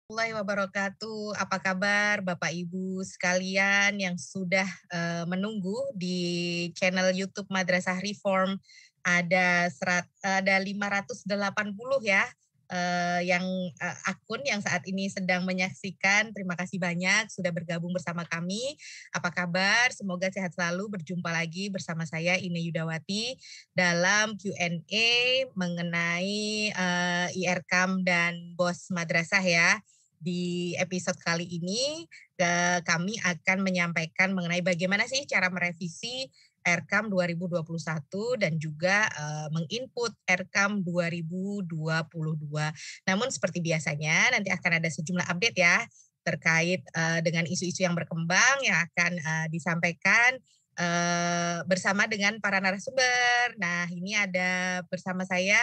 Warahmatullahi wabarakatuh. Apa kabar Bapak Ibu sekalian yang sudah menunggu di channel YouTube Madrasah Reform. Ada 580 ya yang akun yang saat ini sedang menyaksikan. Terima kasih banyak sudah bergabung bersama kami. Apa kabar? Semoga sehat selalu. Berjumpa lagi bersama saya Ine Yudawati dalam Q&A mengenai IRKAM dan BOS Madrasah ya. Di episode kali ini kami akan menyampaikan mengenai bagaimana sih cara merevisi RKAM 2021 dan juga menginput RKAM 2022. Namun seperti biasanya nanti akan ada sejumlah update ya terkait dengan isu-isu yang berkembang yang akan disampaikan bersama dengan para narasumber. Nah, ini ada bersama saya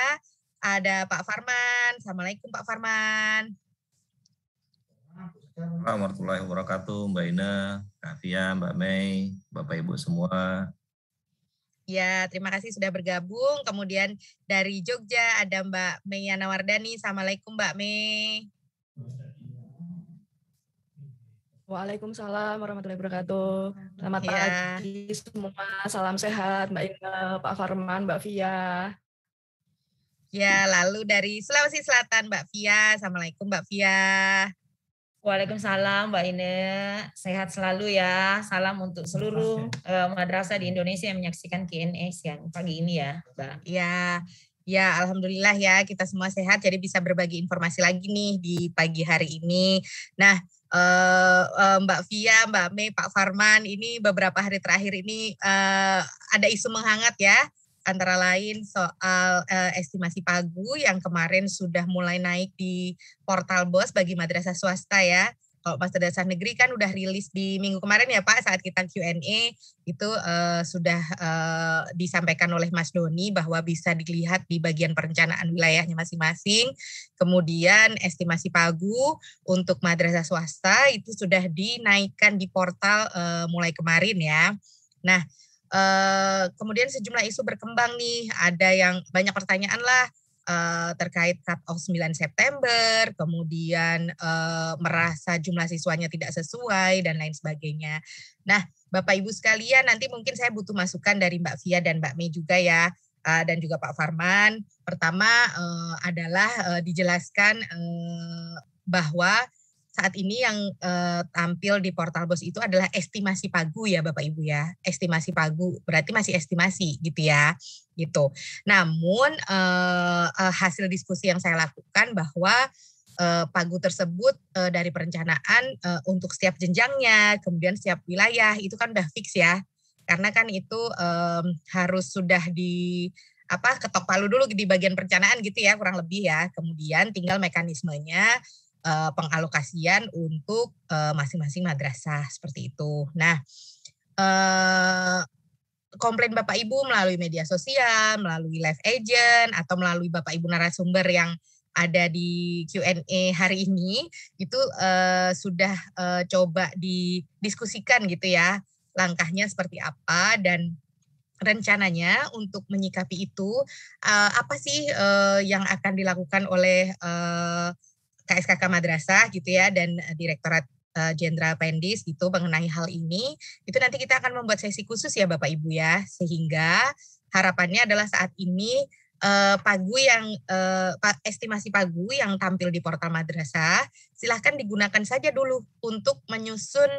ada Pak Farman. Assalamualaikum Pak Farman. Warahmatullahi wabarakatuh, Mbak Ina, Kak Fia, Mbak Mei, Bapak Ibu semua. Ya, terima kasih sudah bergabung. Kemudian dari Jogja ada Mbak Mei Yanawardani. Assalamualaikum Mbak Mei. Waalaikumsalam warahmatullahi wabarakatuh. Selamat Ya. pagi semua. Salam sehat Mbak Ina, Pak Farman, Mbak Fia. Ya, lalu dari Sulawesi Selatan Mbak Fia. Assalamualaikum Mbak Fia. Waalaikumsalam Mbak Ine, sehat selalu ya. Salam untuk seluruh madrasah di Indonesia yang menyaksikan Q&A siang pagi ini ya, Mbak. Ya, alhamdulillah ya kita semua sehat jadi bisa berbagi informasi lagi nih di pagi hari ini. Nah, Mbak Fia, Mbak Mei, Pak Farman, ini beberapa hari terakhir ini ada isu menghangat ya, antara lain soal estimasi pagu yang kemarin sudah mulai naik di portal BOS bagi madrasah swasta ya. Kalau madrasah negeri kan udah rilis di minggu kemarin ya Pak, saat kita Q&A itu sudah disampaikan oleh Mas Doni bahwa bisa dilihat di bagian perencanaan wilayahnya masing-masing. Kemudian estimasi pagu untuk madrasah swasta itu sudah dinaikkan di portal mulai kemarin ya. Nah, kemudian sejumlah isu berkembang nih, ada yang banyak pertanyaan lah terkait cut off 9 September, kemudian merasa jumlah siswanya tidak sesuai dan lain sebagainya. Nah, Bapak Ibu sekalian, nanti mungkin saya butuh masukan dari Mbak Fia dan Mbak Mei juga ya, dan juga Pak Farman. Pertama adalah dijelaskan bahwa saat ini yang tampil di portal BOS itu adalah estimasi pagu ya Bapak Ibu ya. Estimasi pagu berarti masih estimasi gitu ya. Gitu. Namun hasil diskusi yang saya lakukan bahwa pagu tersebut dari perencanaan untuk setiap jenjangnya, kemudian setiap wilayah itu kan udah fix ya. Karena kan itu harus sudah di ketok palu dulu di bagian perencanaan gitu ya kurang lebih ya. Kemudian tinggal mekanismenya pengalokasian untuk masing-masing madrasah seperti itu. Nah, komplain Bapak Ibu melalui media sosial, melalui live agent, atau melalui Bapak Ibu narasumber yang ada di Q&A hari ini, itu sudah coba didiskusikan gitu ya, langkahnya seperti apa dan rencananya untuk menyikapi itu, apa sih yang akan dilakukan oleh KSKK Madrasah gitu ya dan Direktorat Jenderal Pendis gitu mengenai hal ini, itu nanti kita akan membuat sesi khusus ya Bapak Ibu ya, sehingga harapannya adalah saat ini pagu yang estimasi pagu yang tampil di portal madrasah silahkan digunakan saja dulu untuk menyusun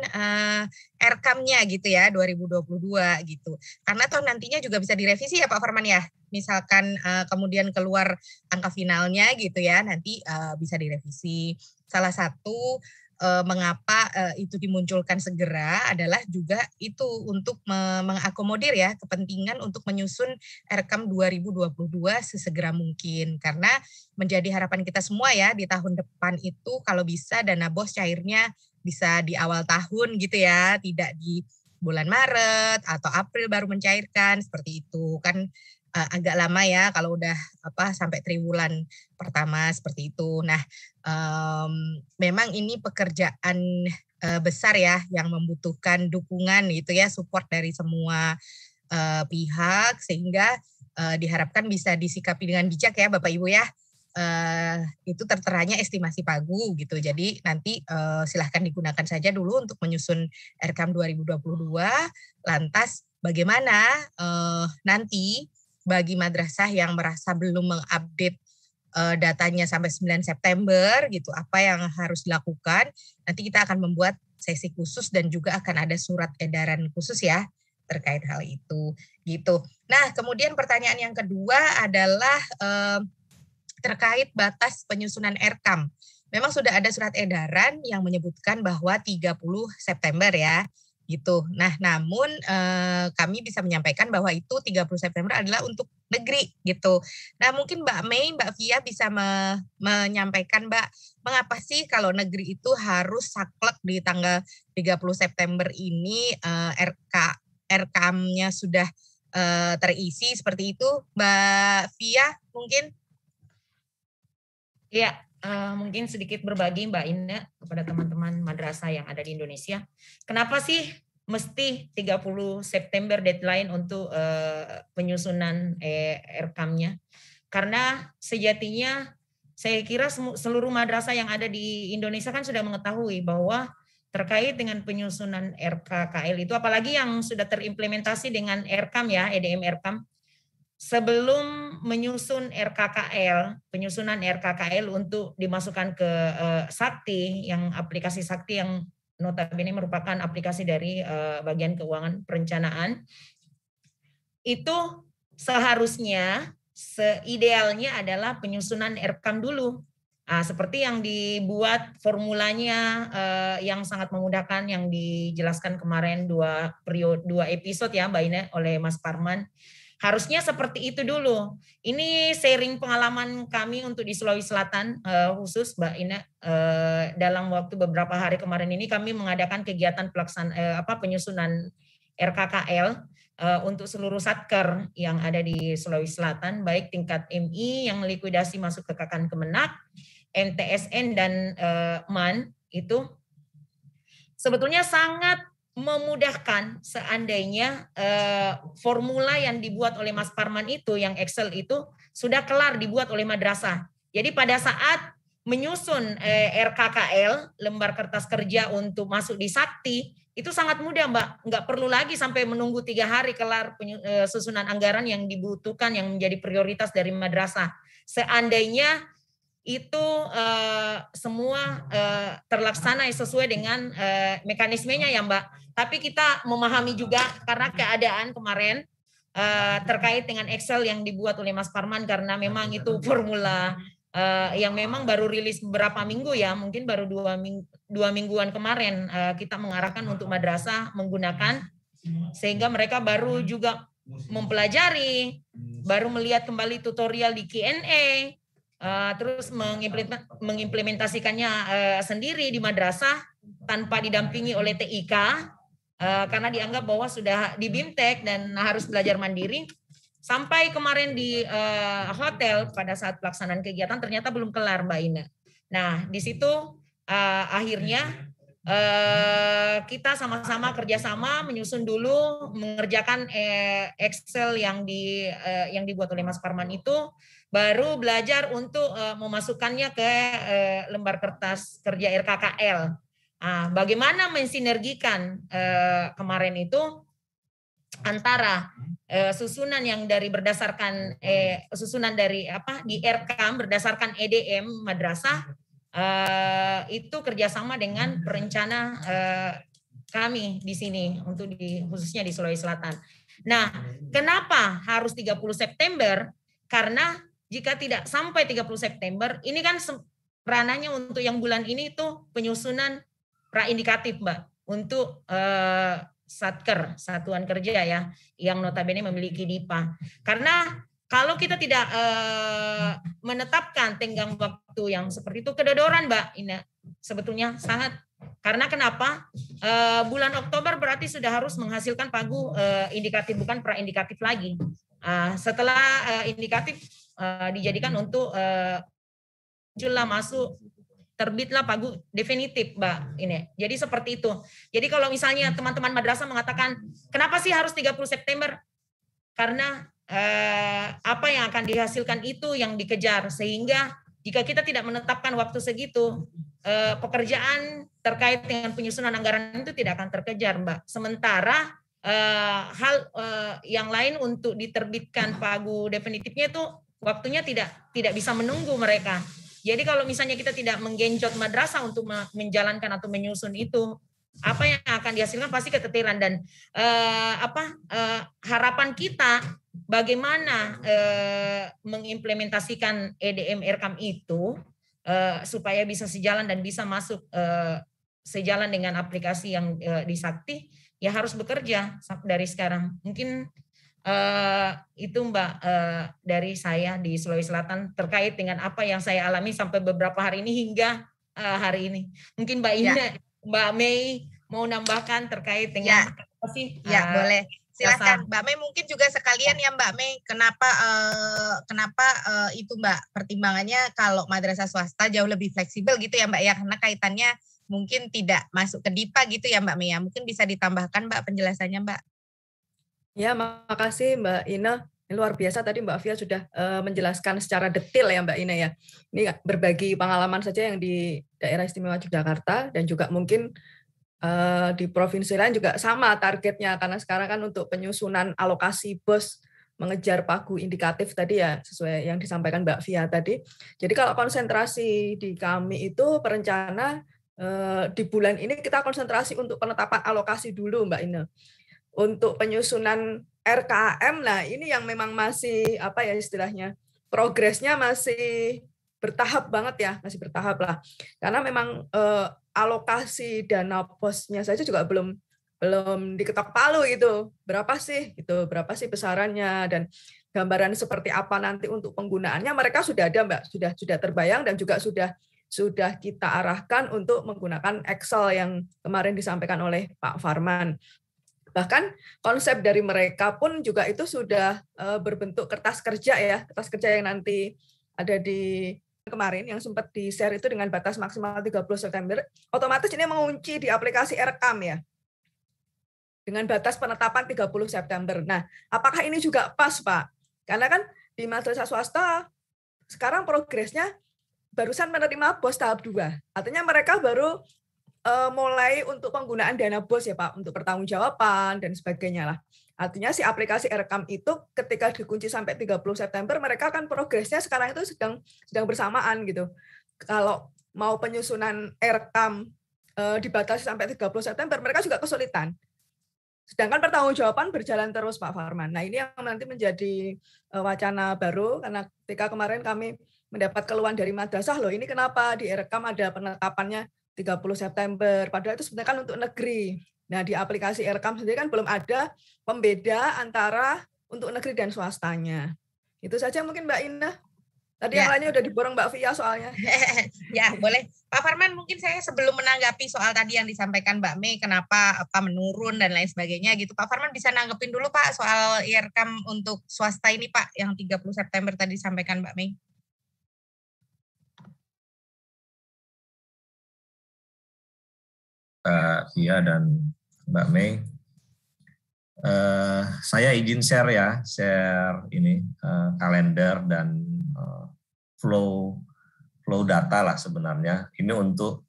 RKAM-nya gitu ya 2022 gitu. Karena toh nantinya juga bisa direvisi ya Pak Farman ya. Misalkan kemudian keluar angka finalnya gitu ya, nanti bisa direvisi. Salah satu mengapa itu dimunculkan segera adalah juga itu untuk mengakomodir ya kepentingan untuk menyusun RKAM 2022 sesegera mungkin. Karena menjadi harapan kita semua ya di tahun depan itu kalau bisa dana BOS cairnya bisa di awal tahun gitu ya, tidak di bulan Maret atau April baru mencairkan seperti itu. Kan agak lama ya kalau udah sampai triwulan pertama seperti itu. Nah, memang ini pekerjaan besar ya yang membutuhkan dukungan gitu ya, support dari semua pihak sehingga diharapkan bisa disikapi dengan bijak ya Bapak Ibu ya. itu terteranya estimasi pagu gitu. Jadi nanti silahkan digunakan saja dulu untuk menyusun RKAM 2022. Lantas bagaimana nanti bagi madrasah yang merasa belum mengupdate datanya sampai 9 September gitu, apa yang harus dilakukan? Nanti kita akan membuat sesi khusus dan juga akan ada surat edaran khusus ya terkait hal itu gitu. Nah, kemudian pertanyaan yang kedua adalah terkait batas penyusunan RKAM. Memang sudah ada surat edaran yang menyebutkan bahwa 30 September ya gitu. Nah, namun kami bisa menyampaikan bahwa itu 30 September adalah untuk negeri gitu. Nah, mungkin Mbak Mei, Mbak Fia bisa menyampaikan Mbak, mengapa sih kalau negeri itu harus saklek di tanggal 30 September ini RKAM-nya sudah terisi seperti itu, Mbak Fia mungkin? Iya, mungkin sedikit berbagi Mbak Ina kepada teman-teman madrasah yang ada di Indonesia. Kenapa sih mesti 30 September deadline untuk penyusunan RKAM-nya? Karena sejatinya saya kira seluruh madrasah yang ada di Indonesia kan sudah mengetahui bahwa terkait dengan penyusunan RKKL itu, apalagi yang sudah terimplementasi dengan RKAM ya, EDM RKAM, sebelum menyusun penyusunan RKKL untuk dimasukkan ke Sakti, yang aplikasi Sakti yang notabene merupakan aplikasi dari bagian keuangan perencanaan, itu seharusnya seidealnya adalah penyusunan RKAM dulu. Nah, seperti yang dibuat formulanya yang sangat memudahkan yang dijelaskan kemarin dua episode ya Mbak Ina oleh Mas Parman. Harusnya seperti itu dulu. Ini sharing pengalaman kami untuk di Sulawesi Selatan khusus Mbak Ina. Dalam waktu beberapa hari kemarin ini kami mengadakan kegiatan penyusunan RKKL untuk seluruh satker yang ada di Sulawesi Selatan, baik tingkat MI yang likuidasi masuk ke KKN Kemenak, MTSN dan MAN itu sebetulnya sangat memudahkan seandainya formula yang dibuat oleh Mas Parman itu, yang Excel itu sudah kelar dibuat oleh madrasah. Jadi pada saat menyusun RKKL, lembar kertas kerja untuk masuk di Sakti, itu sangat mudah Mbak. Nggak perlu lagi sampai menunggu 3 hari kelar susunan anggaran yang dibutuhkan, yang menjadi prioritas dari madrasah. Seandainya itu semua terlaksana sesuai dengan mekanismenya ya Mbak. Tapi kita memahami juga karena keadaan kemarin terkait dengan Excel yang dibuat oleh Mas Parman, karena memang itu formula yang memang baru rilis beberapa minggu ya, mungkin baru 2 mingguan kemarin kita mengarahkan untuk madrasah menggunakan, sehingga mereka baru juga mempelajari, baru melihat kembali tutorial di Q&A, terus mengimplementasikannya sendiri di madrasah tanpa didampingi oleh TIK, karena dianggap bahwa sudah di BIMTEK dan harus belajar mandiri. Sampai kemarin di hotel pada saat pelaksanaan kegiatan ternyata belum kelar Mbak Ina. Nah di situ akhirnya kita sama-sama kerjasama menyusun dulu, mengerjakan Excel yang dibuat oleh Mas Parman itu, baru belajar untuk memasukkannya ke lembar kertas kerja RKKL. Nah, bagaimana mensinergikan kemarin itu antara susunan yang dari berdasarkan susunan dari di RKAM berdasarkan EDM madrasah, itu kerjasama dengan perencana kami di sini untuk khususnya di Sulawesi Selatan. Nah, kenapa harus 30 September? Karena jika tidak sampai 30 September, ini kan ranahnya untuk yang bulan ini itu penyusunan praindikatif Mbak, untuk Satker, satuan kerja ya, yang notabene memiliki DIPA. Karena kalau kita tidak menetapkan tenggang waktu yang seperti itu, kedodoran Mbak, ini sebetulnya sangat. Karena kenapa? Bulan Oktober berarti sudah harus menghasilkan pagu indikatif, bukan praindikatif lagi. Setelah indikatif dijadikan untuk muncullah masuk, terbitlah pagu definitif Mbak ini. Jadi seperti itu. Jadi kalau misalnya teman-teman madrasah mengatakan kenapa sih harus 30 September? Karena apa yang akan dihasilkan itu yang dikejar, sehingga jika kita tidak menetapkan waktu segitu, pekerjaan terkait dengan penyusunan anggaran itu tidak akan terkejar, Mbak. Sementara hal yang lain untuk diterbitkan pagu definitifnya itu waktunya tidak bisa menunggu mereka. Jadi kalau misalnya kita tidak menggenjot madrasah untuk menjalankan atau menyusun itu, apa yang akan dihasilkan pasti keteteran. Dan harapan kita bagaimana mengimplementasikan EDM RKAM itu supaya bisa sejalan dan bisa masuk sejalan dengan aplikasi yang di Sakti, ya harus bekerja dari sekarang. Mungkin itu Mbak dari saya di Sulawesi Selatan terkait dengan apa yang saya alami sampai beberapa hari ini hingga hari ini. Mungkin Mbak Ina, Mbak Mei mau nambahkan terkait dengan apa sih? Boleh. Silakan Mbak Mei, mungkin juga sekalian ya Mbak Mei, kenapa itu Mbak pertimbangannya kalau madrasah swasta jauh lebih fleksibel gitu ya Mbak ya, karena kaitannya mungkin tidak masuk ke DIPA gitu ya Mbak Mei ya. Mungkin bisa ditambahkan Mbak penjelasannya Mbak. Ya, makasih Mbak Ina. Luar biasa tadi Mbak Fia sudah menjelaskan secara detail ya Mbak Ina ya. Ini berbagi pengalaman saja yang di Daerah Istimewa Yogyakarta dan juga mungkin di provinsi lain juga sama targetnya, karena sekarang kan untuk penyusunan alokasi BOS mengejar pagu indikatif tadi ya, sesuai yang disampaikan Mbak Fia tadi. Jadi kalau konsentrasi di kami itu perencana di bulan ini kita konsentrasi untuk penetapan alokasi dulu Mbak Ina. Untuk penyusunan RKAM, nah ini yang memang masih apa ya istilahnya, progresnya masih bertahap banget ya, masih bertahap lah. Karena memang alokasi dana posnya saja juga belum diketok palu gitu. Berapa sih besarannya dan gambaran seperti apa nanti untuk penggunaannya mereka sudah ada Mbak, sudah terbayang dan juga sudah kita arahkan untuk menggunakan Excel yang kemarin disampaikan oleh Pak Farman. Bahkan konsep dari mereka pun juga itu sudah berbentuk kertas kerja ya, kertas kerja yang nanti ada di kemarin yang sempat di-share itu dengan batas maksimal 30 September, otomatis ini mengunci di aplikasi RKAM ya, dengan batas penetapan 30 September. Nah, apakah ini juga pas Pak? Karena kan di madrasah swasta sekarang progresnya barusan menerima BOS tahap 2, artinya mereka baru mulai untuk penggunaan dana BOS ya Pak, untuk pertanggungjawaban dan sebagainya lah. Artinya si aplikasi RKAM itu ketika dikunci sampai 30 September, mereka kan progresnya sekarang itu sedang bersamaan gitu. Kalau mau penyusunan RKAM dibatasi sampai 30 September, mereka juga kesulitan. Sedangkan pertanggungjawaban berjalan terus Pak Farman. Nah ini yang nanti menjadi wacana baru, karena ketika kemarin kami mendapat keluhan dari madrasah, loh ini kenapa di RKAM ada penetapannya 30 September, padahal itu sebenarnya kan untuk negeri. Nah, di aplikasi RKAM sendiri kan belum ada pembeda antara untuk negeri dan swastanya. Itu saja mungkin Mbak Ina. Tadi yang lainnya udah diborong Mbak Fia soalnya. Ya, boleh. Pak Farman, mungkin saya sebelum menanggapi soal tadi yang disampaikan Mbak Mei, kenapa menurun dan lain sebagainya gitu. Pak Farman bisa nanggepin dulu Pak soal RKAM untuk swasta ini Pak, yang 30 September tadi disampaikan Mbak Mei. Mbak Fia dan Mbak Mei, saya izin share ini kalender dan flow data lah sebenarnya. Ini untuk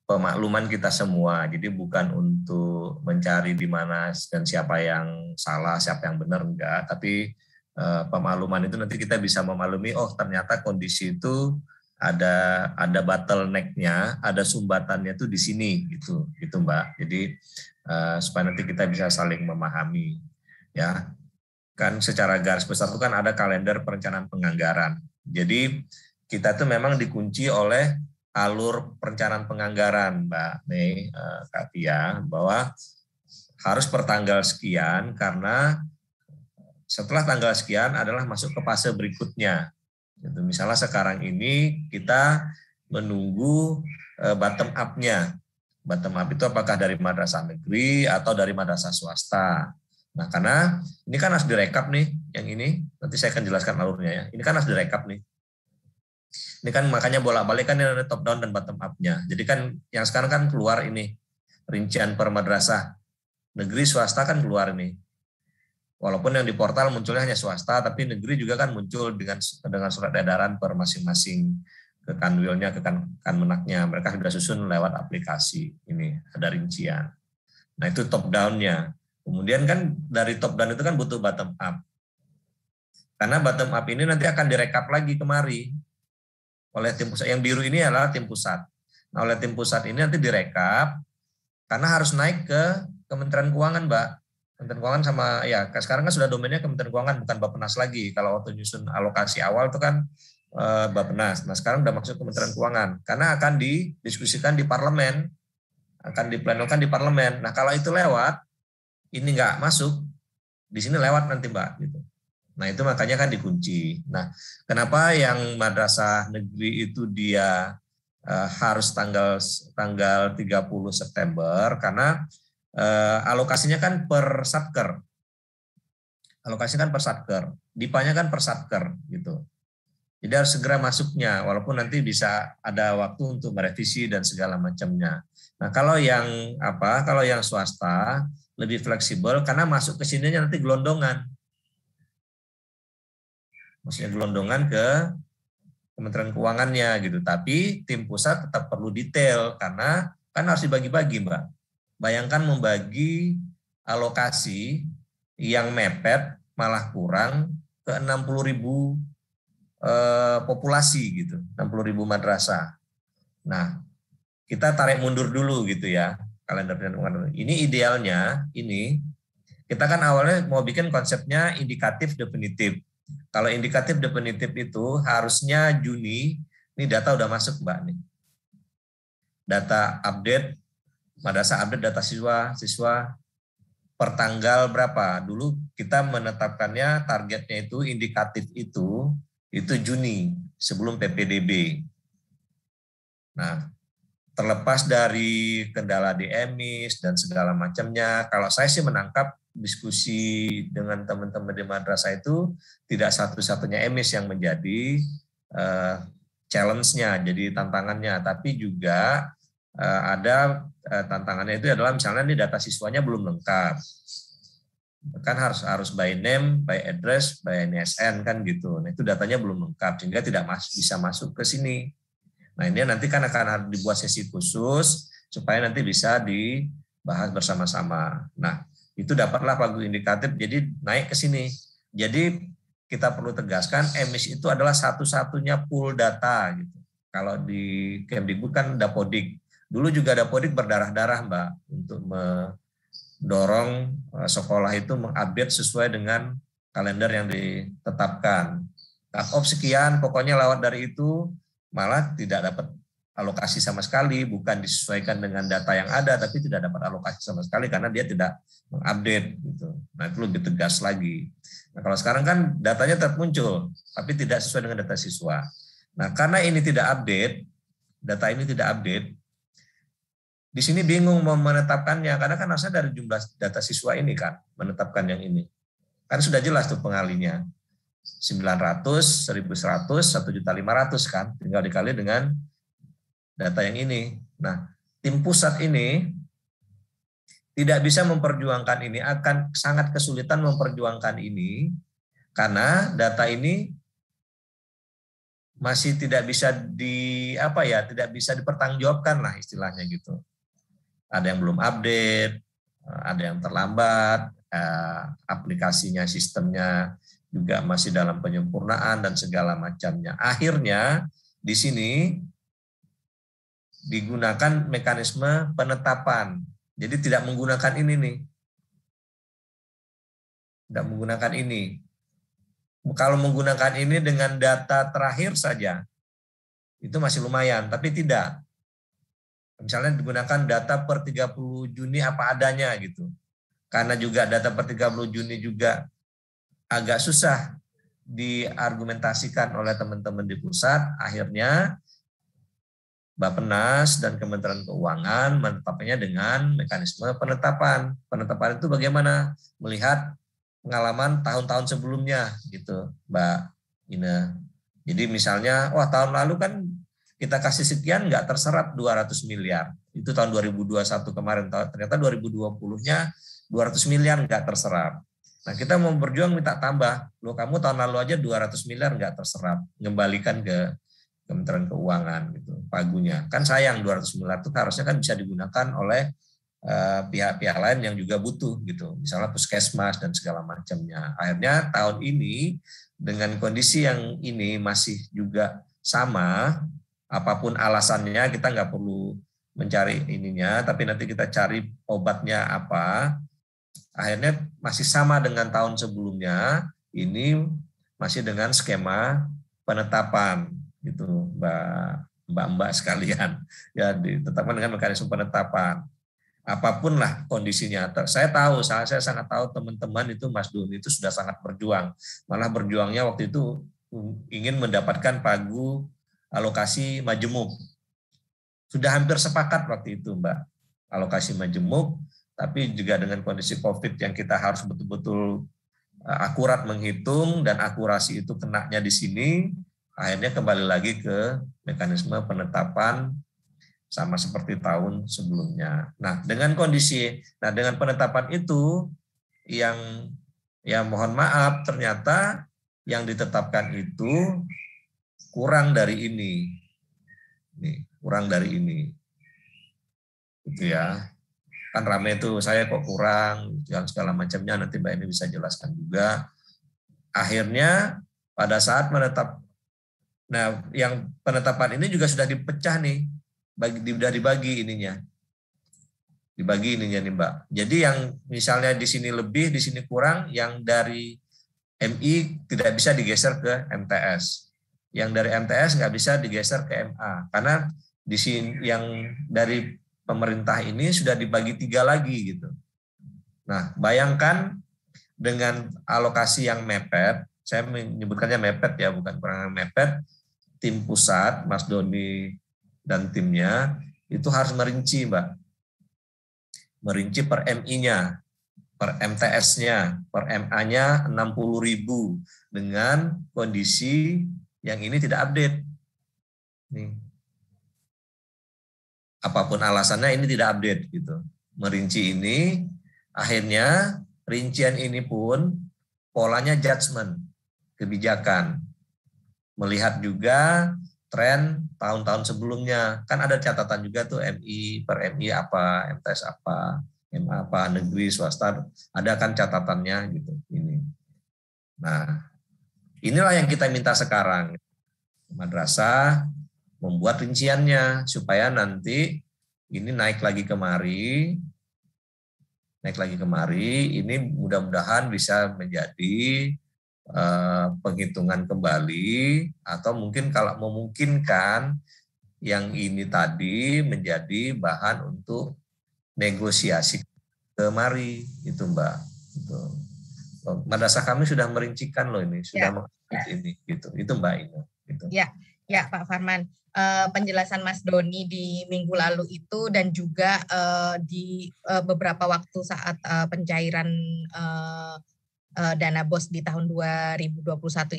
pemakluman kita semua, jadi bukan untuk mencari di mana dan siapa yang salah, siapa yang benar, enggak. Tapi pemakluman itu nanti kita bisa memaklumi, oh ternyata kondisi itu ada bottleneck-nya, ada sumbatannya tuh di sini gitu Mbak. Jadi supaya nanti kita bisa saling memahami ya. Kan secara garis besar itu kan ada kalender perencanaan penganggaran. Jadi kita tuh memang dikunci oleh alur perencanaan penganggaran Mbak Mei, Kak Tia, bahwa harus per tanggal sekian, karena setelah tanggal sekian adalah masuk ke fase berikutnya. Gitu. Misalnya sekarang ini kita menunggu bottom up-nya. Bottom up itu apakah dari madrasah negeri atau dari madrasah swasta. Nah, karena ini kan harus direkap nih, yang ini. Nanti saya akan jelaskan alurnya ya. Ini kan harus direkap nih. Ini kan makanya bolak-balik kan ada top down dan bottom up-nya. Jadi kan yang sekarang kan keluar ini, rincian per madrasah. Negeri swasta kan keluar ini. Walaupun yang di portal munculnya hanya swasta, tapi negeri juga kan muncul dengan surat edaran per masing-masing ke kanwilnya, ke kanmenaknya. Mereka sudah susun lewat aplikasi. Ini ada rincian. Nah itu top down-nya. Kemudian kan dari top down itu kan butuh bottom up. Karena bottom up ini nanti akan direkap lagi kemari oleh tim pusat. Yang biru ini adalah tim pusat. Nah oleh tim pusat ini nanti direkap karena harus naik ke Kementerian Keuangan, Mbak. Kementerian Keuangan sama, ya sekarang kan sudah domainnya Kementerian Keuangan, bukan Bappenas lagi. Kalau waktu nyusun alokasi awal itu kan Bappenas. Nah sekarang udah masuk Kementerian Keuangan. Karena akan didiskusikan di parlemen, akan diplenokan di parlemen. Nah kalau itu lewat, ini nggak masuk, di sini lewat nanti Mbak. Gitu. Nah itu makanya kan dikunci. Nah kenapa yang madrasah negeri itu dia harus tanggal 30 September, karena alokasinya kan per satker. Alokasinya kan per satker, dipanya kan per satker gitu. Jadi harus segera masuknya, walaupun nanti bisa ada waktu untuk merevisi dan segala macamnya. Nah, kalau yang swasta lebih fleksibel karena masuk ke sininya nanti gelondongan. Maksudnya gelondongan ke Kementerian Keuangannya gitu. Tapi tim pusat tetap perlu detail karena kan harus dibagi-bagi, Mbak. Bayangkan membagi alokasi yang mepet malah kurang ke 60.000 populasi gitu, 60.000 madrasah. Nah, kita tarik mundur dulu gitu ya, kalender pendidikan. Ini idealnya, kita kan awalnya mau bikin konsepnya indikatif definitif. Kalau indikatif definitif itu harusnya Juni, ini data udah masuk Mbak nih. Data update, madrasah update data siswa per tanggal berapa. Dulu kita menetapkannya targetnya itu indikatif itu Juni sebelum PPDB. Nah, terlepas dari kendala di emis dan segala macamnya, kalau saya sih menangkap diskusi dengan teman-teman di madrasah itu tidak satu-satunya emis yang menjadi challenge-nya, jadi tantangannya, tapi juga ada tantangannya itu adalah misalnya nih data siswanya belum lengkap. Kan harus by name, by address, by NSN kan gitu. Nah, itu datanya belum lengkap sehingga tidak bisa masuk ke sini. Nah, ini nanti kan akan dibuat sesi khusus supaya nanti bisa dibahas bersama-sama. Nah, itu dapatlah pagu indikatif jadi naik ke sini. Jadi kita perlu tegaskan emis itu adalah satu-satunya pool data gitu. Kalau di Kemdikbud kan Dapodik. Dulu juga Dapodik berdarah-darah Mbak untuk mendorong sekolah itu mengupdate sesuai dengan kalender yang ditetapkan. Cut-off sekian, pokoknya lewat dari itu malah tidak dapat alokasi sama sekali, bukan disesuaikan dengan data yang ada, tapi tidak dapat alokasi sama sekali karena dia tidak mengupdate. Gitu. Nah itu lebih tegas lagi. Nah kalau sekarang kan datanya tetap muncul, tapi tidak sesuai dengan data siswa. Nah karena ini tidak update, data ini tidak update, di sini bingung mau menetapkannya, karena kan harusnya dari jumlah data siswa ini kan, menetapkan yang ini. Kan sudah jelas tuh pengalinya. 900, 1.100, 1.500 kan, tinggal dikali dengan data yang ini. Nah, tim pusat ini tidak bisa memperjuangkan ini, akan sangat kesulitan memperjuangkan ini, karena data ini masih tidak bisa tidak bisa dipertanggungjawabkan lah istilahnya gitu. Ada yang belum update, ada yang terlambat, aplikasinya, sistemnya juga masih dalam penyempurnaan dan segala macamnya. Akhirnya di sini digunakan mekanisme penetapan. Jadi tidak menggunakan ini nih. Tidak menggunakan ini. Kalau menggunakan ini dengan data terakhir saja, itu masih lumayan, tapi tidak. Misalnya digunakan data per 30 Juni apa adanya gitu. Karena juga data per 30 Juni juga agak susah diargumentasikan oleh teman-teman di pusat, akhirnya Bappenas dan Kementerian Keuangan menetapkannya dengan mekanisme penetapan. Penetapan itu bagaimana? Melihat pengalaman tahun-tahun sebelumnya gitu, Mbak Ina. Jadi misalnya, tahun lalu kan kita kasih sekian nggak terserap 200 miliar. Itu tahun 2021 kemarin. Ternyata 2020-nya 200 miliar nggak terserap. Nah kita mau berjuang minta tambah. Loh kamu tahun lalu aja 200 miliar nggak terserap. Ngembalikan ke Kementerian Keuangan gitu pagunya. Kan sayang 200 miliar itu harusnya kan bisa digunakan oleh pihak-pihak lain yang juga butuh gitu. Misalnya puskesmas dan segala macamnya. Akhirnya tahun ini dengan kondisi yang ini masih juga sama, apapun alasannya kita nggak perlu mencari ininya, tapi nanti kita cari obatnya apa. Akhirnya masih sama dengan tahun sebelumnya, ini masih dengan skema penetapan gitu, mbak sekalian, ya ditetapkan dengan mekanisme penetapan. Apapun lah kondisinya, saya sangat tahu teman-teman itu, Mas Doni itu sudah sangat berjuang, malah berjuangnya waktu itu ingin mendapatkan pagu alokasi majemuk. Sudah hampir sepakat waktu itu, Mbak, alokasi majemuk, tapi juga dengan kondisi COVID yang kita harus betul-betul akurat menghitung dan akurasi itu kenanya di sini. Akhirnya kembali lagi ke mekanisme penetapan sama seperti tahun sebelumnya. Nah, dengan penetapan itu yang ya mohon maaf ternyata yang ditetapkan itu kurang dari ini. Kurang dari ini. Itu ya. Kan rame tuh, saya kok kurang, yang segala macamnya, nanti Mbak ini bisa jelaskan juga. Akhirnya pada saat nah yang penetapan ini juga sudah dipecah nih, sudah dibagi ininya nih Mbak. Jadi yang misalnya di sini lebih, di sini kurang, yang dari MI tidak bisa digeser ke MTS. Yang dari MTS nggak bisa digeser ke MA, karena di sini yang dari pemerintah ini sudah dibagi 3 lagi gitu. Nah, bayangkan dengan alokasi yang mepet, saya menyebutkannya mepet ya, bukan kurang mepet, tim pusat, Mas Doni dan timnya, itu harus merinci, Mbak. Merinci per MI-nya, per MTS-nya, per MA-nya 60.000 dengan kondisi yang ini tidak update. Nih. Apapun alasannya ini tidak update gitu. Merinci ini, akhirnya rincian ini pun polanya judgement, kebijakan. Melihat juga tren tahun-tahun sebelumnya. Kan ada catatan juga tuh MI per MI apa, MTS apa, MA apa, negeri, swasta, ada kan catatannya gitu. Ini. Nah, inilah yang kita minta sekarang. Madrasah membuat rinciannya supaya nanti ini naik lagi kemari, ini mudah-mudahan bisa menjadi penghitungan kembali, atau mungkin kalau memungkinkan yang ini tadi menjadi bahan untuk negosiasi kemari itu Mbak. Itu. Madrasah kami sudah merincikan loh ini, sudah ini gitu. Itu Mbak Ina. Gitu. Ya Pak Farman. Penjelasan Mas Doni di minggu lalu itu dan juga di beberapa waktu saat pencairan dana BOS di tahun 2021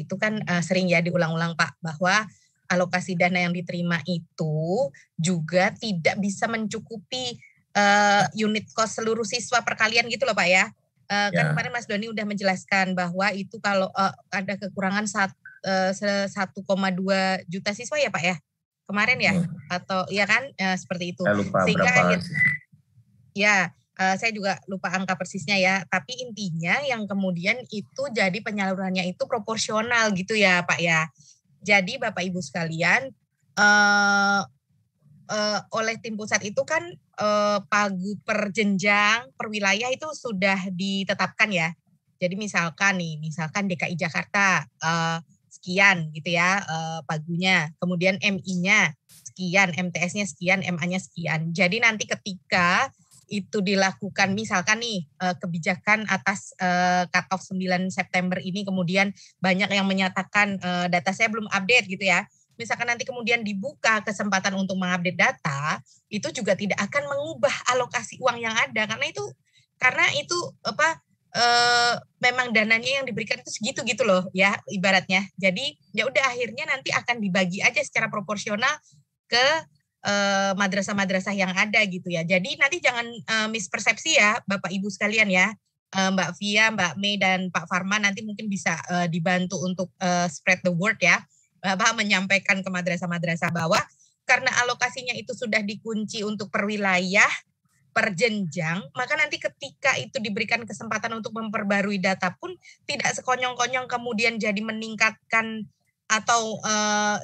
itu kan sering ya diulang-ulang Pak, bahwa alokasi dana yang diterima itu juga tidak bisa mencukupi unit cost seluruh siswa perkalian gitu loh Pak ya. Kan kemarin Mas Doni udah menjelaskan bahwa itu kalau ada kekurangan 1,2 juta siswa ya Pak ya kemarin ya, atau ya kan seperti itu. Saya lupa sehingga berapa. Saya juga lupa angka persisnya ya, tapi intinya yang kemudian itu jadi penyalurannya itu proporsional gitu ya Pak ya. Jadi Bapak Ibu sekalian, oleh tim pusat itu kan pagu per jenjang, per wilayah itu sudah ditetapkan ya. Jadi misalkan DKI Jakarta sekian gitu ya pagunya, kemudian MI-nya sekian, MTS-nya sekian, MA-nya sekian. Jadi nanti ketika itu dilakukan misalkan nih kebijakan atas cut off 9 September ini, kemudian banyak yang menyatakan data saya belum update gitu ya. Misalkan nanti kemudian dibuka kesempatan untuk mengupdate data, itu juga tidak akan mengubah alokasi uang yang ada karena itu memang dananya yang diberikan itu segitu gitu loh ya ibaratnya. Jadi ya udah akhirnya nanti akan dibagi aja secara proporsional ke madrasah-madrasah yang ada gitu ya. Jadi nanti jangan mispersepsi ya Bapak Ibu sekalian ya. Mbak Via, Mbak Mei dan Pak Farman nanti mungkin bisa dibantu untuk spread the word ya. menyampaikan ke madrasah-madrasah bahwa karena alokasinya itu sudah dikunci untuk per wilayah, per jenjang, maka nanti ketika itu diberikan kesempatan untuk memperbarui data pun tidak sekonyong-konyong kemudian jadi meningkatkan atau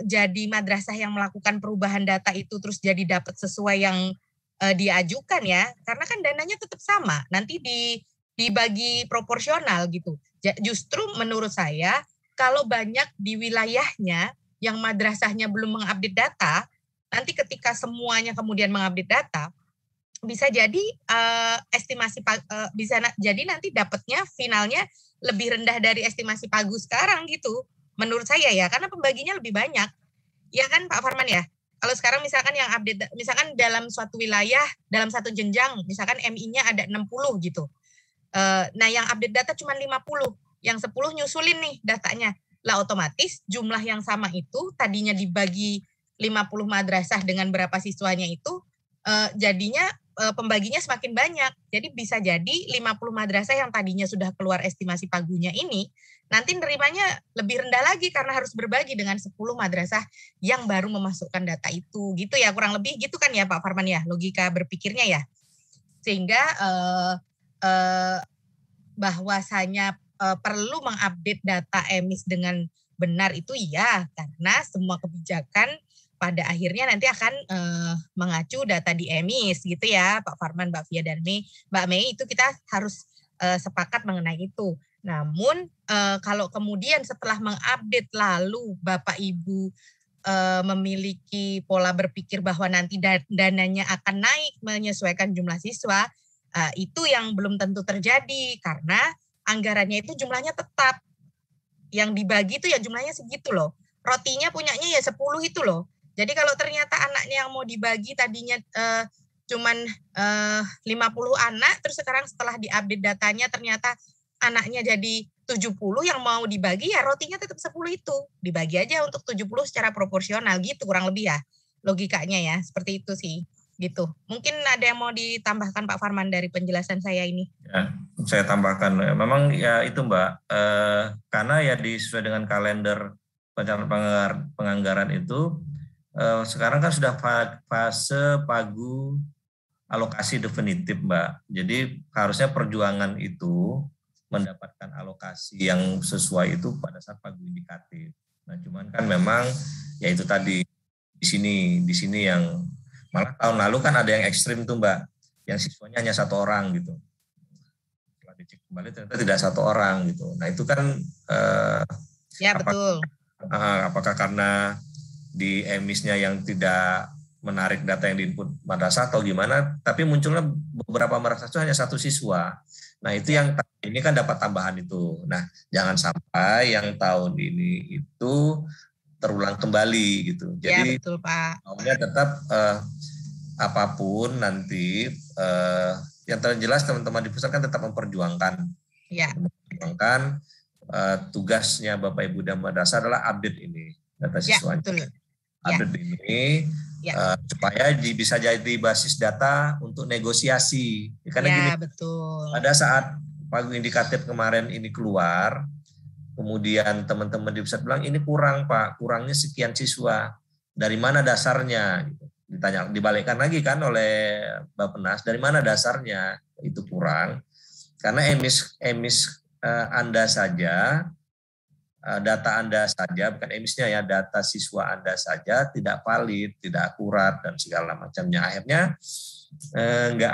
jadi madrasah yang melakukan perubahan data itu terus jadi dapat sesuai yang diajukan ya, karena kan dananya tetap sama, nanti dibagi proporsional gitu. Justru menurut saya kalau banyak di wilayahnya yang madrasahnya belum mengupdate data, nanti ketika semuanya kemudian mengupdate data, bisa jadi bisa jadi nanti dapatnya finalnya lebih rendah dari estimasi Pagu sekarang gitu. Menurut saya ya, karena pembaginya lebih banyak. Ya kan Pak Farman ya? Kalau sekarang misalkan yang update, misalkan dalam suatu wilayah, dalam satu jenjang, misalkan MI-nya ada 60 gitu. Nah yang update data cuma 50, yang 10 nyusulin nih datanya. Lah otomatis jumlah yang sama itu tadinya dibagi 50 madrasah dengan berapa siswanya itu jadinya pembaginya semakin banyak. Jadi bisa jadi 50 madrasah yang tadinya sudah keluar estimasi Pagunya ini nanti nerimanya lebih rendah lagi karena harus berbagi dengan 10 madrasah yang baru memasukkan data itu. Gitu ya, kurang lebih gitu kan ya Pak Farman ya, logika berpikirnya ya. Sehingga bahwasanya perlu mengupdate data EMIS dengan benar itu iya, karena semua kebijakan pada akhirnya nanti akan mengacu data di EMIS gitu ya Pak Farman, Mbak Fia dan Mbak Mei, itu kita harus sepakat mengenai itu. Namun kalau kemudian setelah mengupdate lalu Bapak Ibu memiliki pola berpikir bahwa nanti dananya akan naik menyesuaikan jumlah siswa, itu yang belum tentu terjadi karena anggarannya itu jumlahnya tetap. Yang dibagi itu ya jumlahnya segitu loh. Rotinya punyanya ya 10 itu loh. Jadi kalau ternyata anaknya yang mau dibagi tadinya cuman 50 anak, terus sekarang setelah diupdate datanya ternyata anaknya jadi 70 yang mau dibagi, ya rotinya tetap 10 itu. Dibagi aja untuk 70 secara proporsional gitu kurang lebih ya. Logikanya ya, seperti itu sih. Gitu. Mungkin ada yang mau ditambahkan Pak Farman dari penjelasan saya ini? Ya, saya tambahkan. Memang ya itu Mbak, karena ya sesuai dengan kalender perencanaan penganggaran itu, sekarang kan sudah fase Pagu alokasi definitif Mbak. Jadi harusnya perjuangan itu mendapatkan alokasi yang sesuai itu pada saat Pagu indikatif. Nah cuman kan memang ya itu tadi di sini yang malah tahun lalu kan ada yang ekstrim tuh Mbak, yang siswanya hanya 1 orang gitu. Setelah dicek kembali ternyata tidak 1 orang gitu. Nah itu kan ya betul. Apakah karena di emisnya yang tidak menarik data yang diinput madrasah atau gimana, tapi munculnya beberapa madrasah itu hanya 1 siswa. Nah itu yang ini kan dapat tambahan itu. Nah jangan sampai yang tahun ini itu terulang kembali gitu. Jadi ya, betul Pak. Maunya tetap apapun nanti yang terjelas teman-teman di pusat kan tetap memperjuangkan. Ya. Memperjuangkan tugasnya Bapak Ibu dan madrasah adalah update ini data siswanya. Ya, betul. Update ini supaya bisa jadi basis data untuk negosiasi. Karena gini, betul. pada saat Pagu indikatif kemarin ini keluar, kemudian teman-teman di pusat bilang ini kurang Pak, kurangnya sekian siswa. Dari mana dasarnya? Ditanya, dibalikkan lagi kan oleh Bappenas, dari mana dasarnya itu kurang? Karena emis Anda saja, data Anda saja, bukan emisnya ya, data siswa Anda saja tidak valid, tidak akurat dan segala macamnya. Akhirnya nggak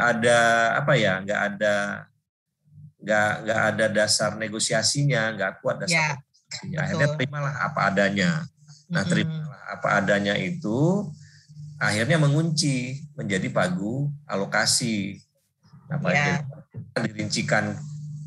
ada dasar negosiasinya, nggak kuat dasar negosiasinya. Akhirnya terimalah apa adanya. Nah terimalah apa adanya itu akhirnya mengunci menjadi Pagu alokasi. Nah, dirincikan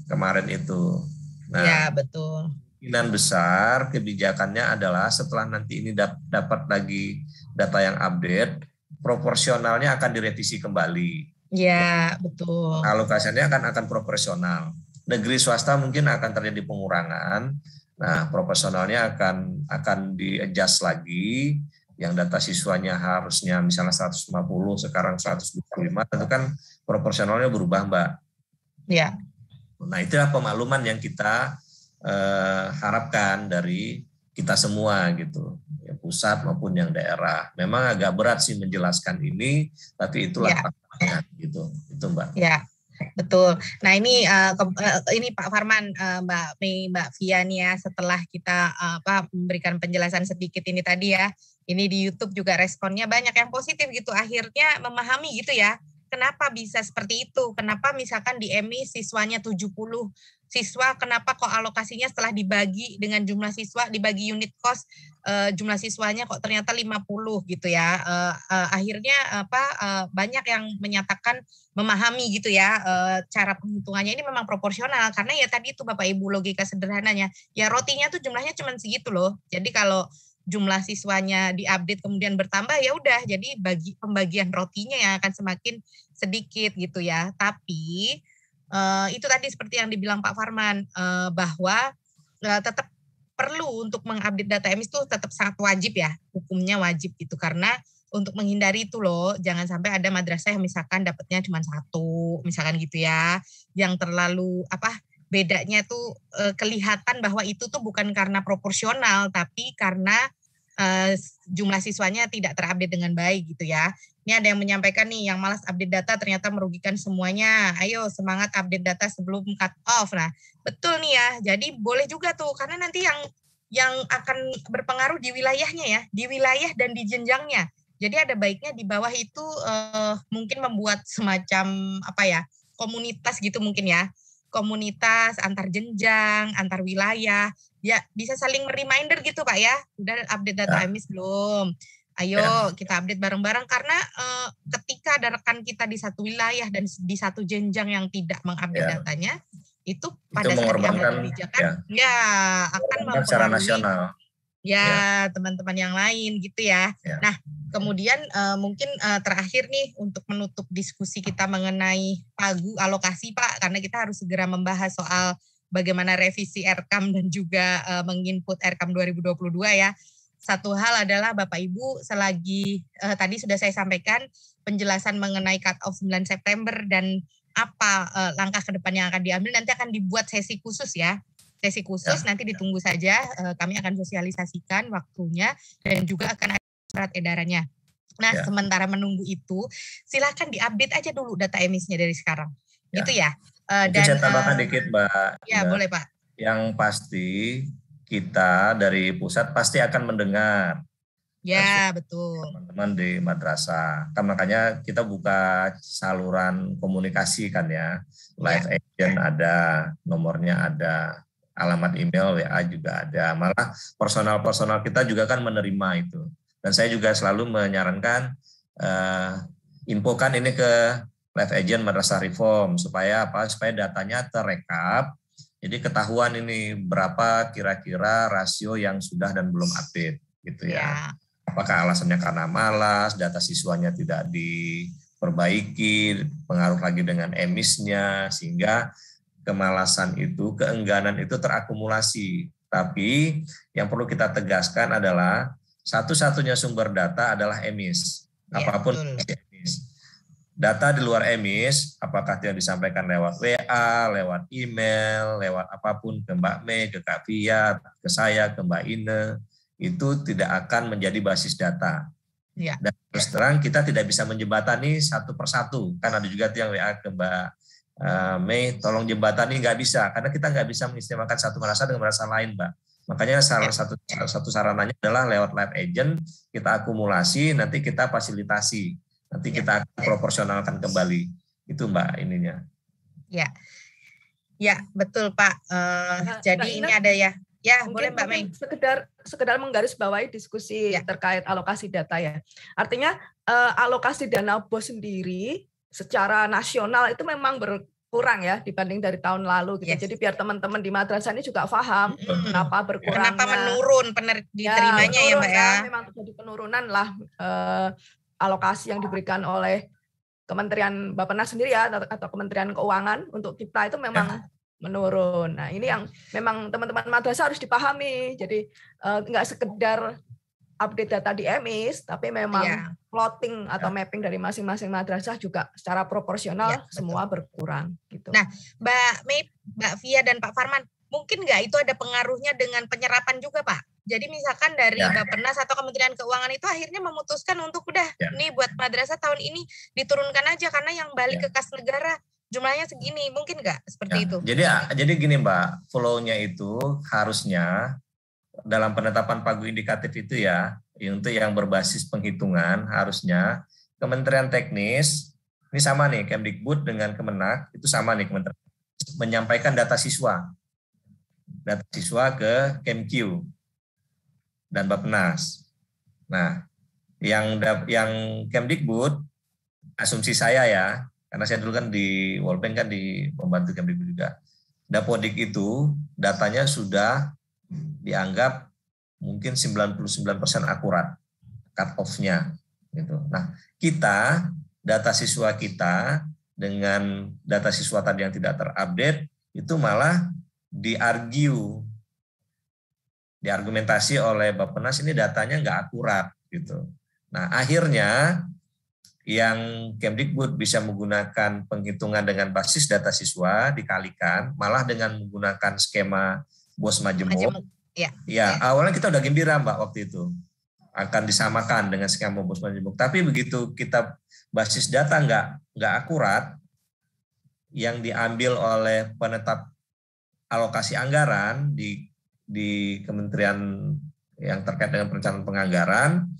kemarin itu. Nah, betul. Kemungkinan besar kebijakannya adalah setelah nanti ini dapat lagi data yang update, proporsionalnya akan direvisi kembali. Ya, betul. Alokasinya akan proporsional. Negeri swasta mungkin akan terjadi pengurangan. Nah, proporsionalnya akan di-adjust lagi. Yang data siswanya harusnya misalnya 150, sekarang 125, tentu kan proporsionalnya berubah, Mbak. Ya. Nah, itulah pemakluman yang kita harapkan dari kita semua gitu, ya, pusat maupun yang daerah. Memang agak berat sih menjelaskan ini, tapi itulah faktanya gitu. Itu Mbak. Ya. Betul. Nah ini Pak Farman, Mbak Mei, Mbak Via nih ya, setelah kita memberikan penjelasan sedikit ini tadi ya, ini di YouTube juga responnya banyak yang positif gitu, akhirnya memahami gitu ya, kenapa bisa seperti itu, kenapa misalkan di EMI siswanya 70 siswa, kenapa kok alokasinya setelah dibagi dengan jumlah siswa, dibagi unit cost, jumlah siswanya kok ternyata 50 gitu ya. Akhirnya banyak yang menyatakan memahami gitu ya, cara penghitungannya ini memang proporsional, karena ya tadi itu Bapak Ibu logika sederhananya, ya rotinya tuh jumlahnya cuma segitu loh. Jadi kalau jumlah siswanya diupdate kemudian bertambah, ya udah jadi pembagian rotinya yang akan semakin sedikit gitu ya. Tapi itu tadi seperti yang dibilang Pak Farman, bahwa tetap perlu untuk mengupdate data EMIS itu tetap sangat wajib ya, hukumnya wajib gitu, karena untuk menghindari itu loh, jangan sampai ada madrasah yang misalkan dapatnya cuma 1, misalkan gitu ya, yang terlalu bedanya tuh kelihatan bahwa itu tuh bukan karena proporsional, tapi karena jumlah siswanya tidak terupdate dengan baik gitu ya. Ini ada yang menyampaikan nih, yang malas update data ternyata merugikan semuanya. Ayo semangat update data sebelum cut off. Nah, betul nih ya. Jadi boleh juga tuh, karena nanti yang akan berpengaruh di wilayahnya ya, di wilayah dan di jenjangnya. Jadi ada baiknya di bawah itu mungkin membuat semacam komunitas gitu mungkin ya. Komunitas antar jenjang, antar wilayah. Ya, bisa saling reminder gitu Pak ya. Udah update data EMIS belum? Ayo kita update bareng-bareng, karena ketika ada rekan kita di satu wilayah dan di satu jenjang yang tidak mengupdate datanya, itu pada saat diambil kebijakan akan mempengaruhi secara nasional. Teman-teman yang lain gitu ya. Nah, kemudian mungkin terakhir nih untuk menutup diskusi kita mengenai pagu alokasi Pak, karena kita harus segera membahas soal bagaimana revisi RKAM dan juga menginput RKAM 2022 ya. Satu hal adalah Bapak Ibu, selagi tadi sudah saya sampaikan penjelasan mengenai cut off 9 September dan apa langkah ke depan yang akan diambil, nanti akan dibuat sesi khusus ya. Sesi khusus nanti ditunggu saja, kami akan sosialisasikan waktunya dan juga akan ada surat edarannya. Nah, sementara menunggu itu, silakan diupdate aja dulu data EMIS-nya dari sekarang. Gitu ya. Dan saya tambahkan dikit Mbak. Ya, boleh Pak. Yang pasti kita dari pusat pasti akan mendengar. Ya, betul. Teman-teman di madrasah. Kan makanya kita buka saluran komunikasi kan ya. Live agent ada, nomornya ada, alamat email WA juga ada. Malah personal kita juga kan menerima itu. Dan saya juga selalu menyarankan infokan ini ke live agent Madrasah Reform supaya datanya terekap. Jadi ketahuan ini berapa kira-kira rasio yang sudah dan belum update gitu ya. Apakah alasannya karena malas, data siswanya tidak diperbaiki, pengaruh lagi dengan EMIS-nya, sehingga kemalasan itu, keengganan itu terakumulasi. Tapi yang perlu kita tegaskan adalah satu-satunya sumber data adalah EMIS. Apapun EMIS. Data di luar EMIS, apakah yang disampaikan lewat WA, lewat email, lewat apapun ke Mbak Mei, ke Kak Fiat, ke saya, ke Mbak Ine, itu tidak akan menjadi basis data. Dan terus terang kita tidak bisa menjembatani satu persatu. Kan ada juga yang WA ke Mbak Mei, tolong jembatani, nggak bisa. Karena kita nggak bisa mengistimewakan satu madrasah dengan madrasah lain, Mbak. Makanya salah satu sarananya adalah lewat live agent, kita akumulasi, nanti kita fasilitasi. Nanti kita akan proporsionalkan kembali. Itu Mbak ininya. Ya betul Pak. Jadi ini ada ya. Ya boleh Mbak Mei. Sekedar menggarisbawahi diskusi terkait alokasi data ya. Artinya alokasi dana BOS sendiri secara nasional itu memang berkurang ya dibanding dari tahun lalu gitu. Jadi biar teman-teman di madrasah ini juga paham kenapa berkurangnya. Kenapa menurun diterimanya ya Mbak ya. Memang terjadi penurunan lah alokasi yang diberikan oleh Kementerian Bappenas sendiri ya atau Kementerian Keuangan untuk kita itu memang menurun. Nah ini yang memang teman-teman madrasah harus dipahami. Jadi nggak sekedar update data di EMIS, tapi memang plotting atau mapping dari masing-masing madrasah juga secara proporsional semua berkurang. Gitu. Nah Mbak Mei, Mbak Via dan Pak Farman, mungkin nggak itu ada pengaruhnya dengan penyerapan juga Pak? Jadi misalkan dari Ya. Bappenas atau Kementerian Keuangan itu akhirnya memutuskan untuk udah nih buat madrasah tahun ini diturunkan aja karena yang balik ke kas negara jumlahnya segini, mungkin nggak seperti itu? Jadi gini Mbak, flow-nya itu harusnya dalam penetapan pagu indikatif itu ya, untuk yang berbasis penghitungan harusnya Kementerian Teknis, ini sama nih Kemdikbud dengan Kemenak, itu sama nih Kementerian menyampaikan data siswa ke Kemq dan Bappenas. Nah, yang Kemdikbud, asumsi saya ya, karena saya dulu kan di World Bank kan di membantu Kemdikbud juga, Dapodik itu datanya sudah dianggap mungkin 99% akurat cut off-nya gitu. Nah, kita data siswa kita dengan data siswa tadi yang tidak terupdate itu malah diargumentasi oleh Bappenas ini datanya nggak akurat gitu. Nah, akhirnya yang Kemdikbud bisa menggunakan penghitungan dengan basis data siswa dikalikan malah dengan menggunakan skema BOS Majemuk. Ya, awalnya kita udah gembira Mbak waktu itu akan disamakan dengan skema BOS Majemuk. Tapi begitu kita basis data nggak akurat, yang diambil oleh penetap alokasi anggaran di kementerian yang terkait dengan perencanaan penganggaran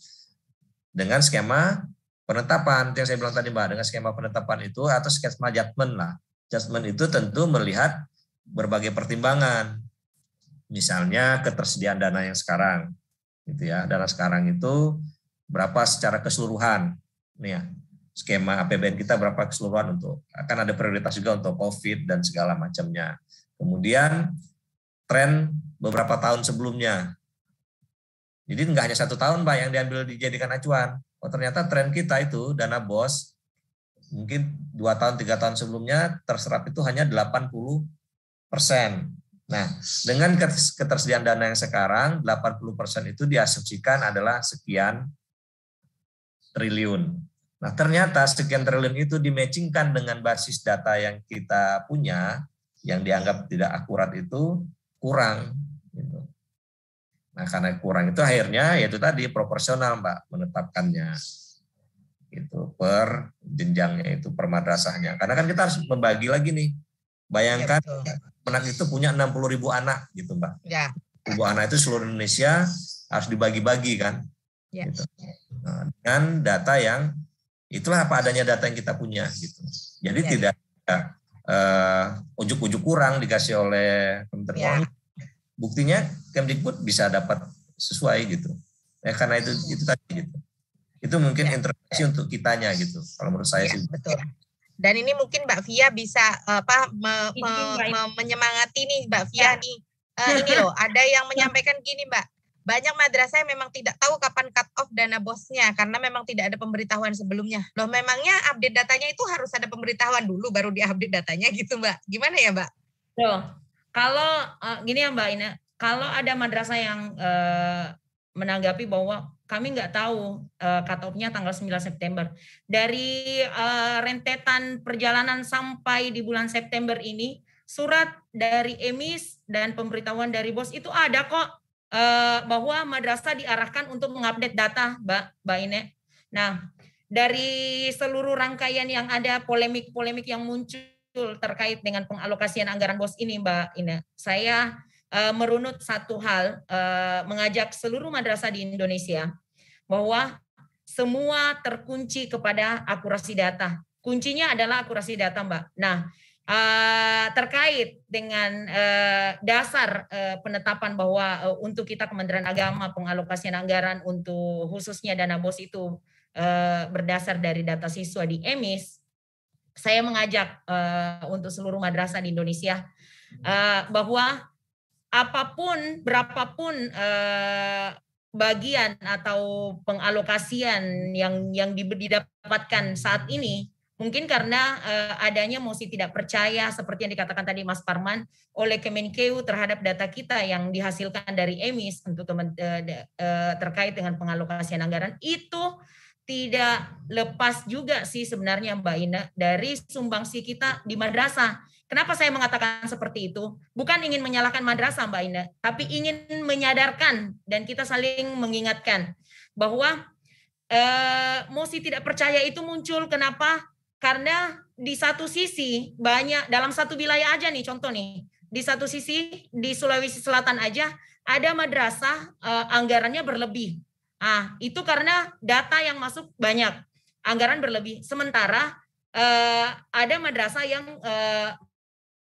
dengan skema penetapan yang saya bilang tadi Mbak, dengan skema penetapan itu atau skema judgment lah. Judgment itu tentu melihat berbagai pertimbangan. Misalnya ketersediaan dana yang sekarang, gitu ya. Dana sekarang itu berapa secara keseluruhan, nih ya. Skema APBN kita berapa keseluruhan untuk akan ada prioritas juga untuk COVID dan segala macamnya. Kemudian tren beberapa tahun sebelumnya. Jadi nggak hanya 1 tahun Mbak yang diambil dijadikan acuan. Oh ternyata tren kita itu dana BOS mungkin 2 tahun 3 tahun sebelumnya terserap itu hanya 80%. Nah, dengan ketersediaan dana yang sekarang 80% itu diasumsikan adalah sekian triliun. Nah, ternyata sekian triliun itu dimatchingkan dengan basis data yang kita punya yang dianggap tidak akurat itu kurang gitu. Nah, karena kurang itu akhirnya yaitu tadi proporsional Mbak menetapkannya. Itu per jenjangnya itu per madrasahnya. Karena kan kita harus membagi lagi nih. Bayangkan Kemenak itu punya 60.000 anak gitu Mbak. Ya. 60.000 anak itu seluruh Indonesia harus dibagi-bagi kan. Ya. Gitu. Nah, dengan data yang itulah apa adanya data yang kita punya gitu. Jadi tidak ujuk-ujuk kurang dikasih oleh Kementerian Keuangan. Buktinya Kemdikbud bisa dapat sesuai gitu. Ya karena itu tadi gitu. Itu mungkin intervensi untuk kitanya gitu. Kalau menurut saya sih. Betul. Dan ini mungkin Mbak Fia bisa menyemangati nih Mbak Fia nih. Ini loh, ada yang menyampaikan gini Mbak. Banyak madrasah yang memang tidak tahu kapan cut off dana BOS-nya karena memang tidak ada pemberitahuan sebelumnya. Loh memangnya update datanya itu harus ada pemberitahuan dulu baru diupdate datanya gitu Mbak. Gimana ya Mbak? Loh, kalau gini ya Mbak Ina, kalau ada madrasah yang menanggapi bahwa kami nggak tahu cut off-nya tanggal 9 September. Dari rentetan perjalanan sampai di bulan September ini, surat dari EMIS dan pemberitahuan dari BOS itu ada kok bahwa madrasah diarahkan untuk mengupdate data, Mbak Ine. Nah, dari seluruh rangkaian yang ada polemik-polemik yang muncul terkait dengan pengalokasian anggaran BOS ini, Mbak Ine, saya merunut satu hal, mengajak seluruh madrasah di Indonesia bahwa semua terkunci kepada akurasi data. Kuncinya adalah akurasi data, Mbak. Nah, terkait dengan dasar penetapan bahwa untuk kita Kementerian Agama pengalokasian anggaran untuk khususnya dana BOS itu berdasar dari data siswa di EMIS, saya mengajak untuk seluruh madrasah di Indonesia bahwa apapun, berapapun bagian atau pengalokasian yang didapatkan saat ini, mungkin karena adanya mosi tidak percaya seperti yang dikatakan tadi Mas Parman oleh Kemenkeu terhadap data kita yang dihasilkan dari EMIS untuk terkait dengan pengalokasian anggaran, itu tidak lepas juga sih sebenarnya Mbak Ina dari sumbangsi kita di madrasah. Kenapa saya mengatakan seperti itu? Bukan ingin menyalahkan madrasah Mbak Ina, tapi ingin menyadarkan dan kita saling mengingatkan bahwa emosi tidak percaya itu muncul. Kenapa? Karena di satu sisi banyak, dalam satu wilayah aja nih contoh nih, di satu sisi di Sulawesi Selatan aja ada madrasah anggarannya berlebih. Itu karena data yang masuk banyak, anggaran berlebih. Sementara ada madrasah yang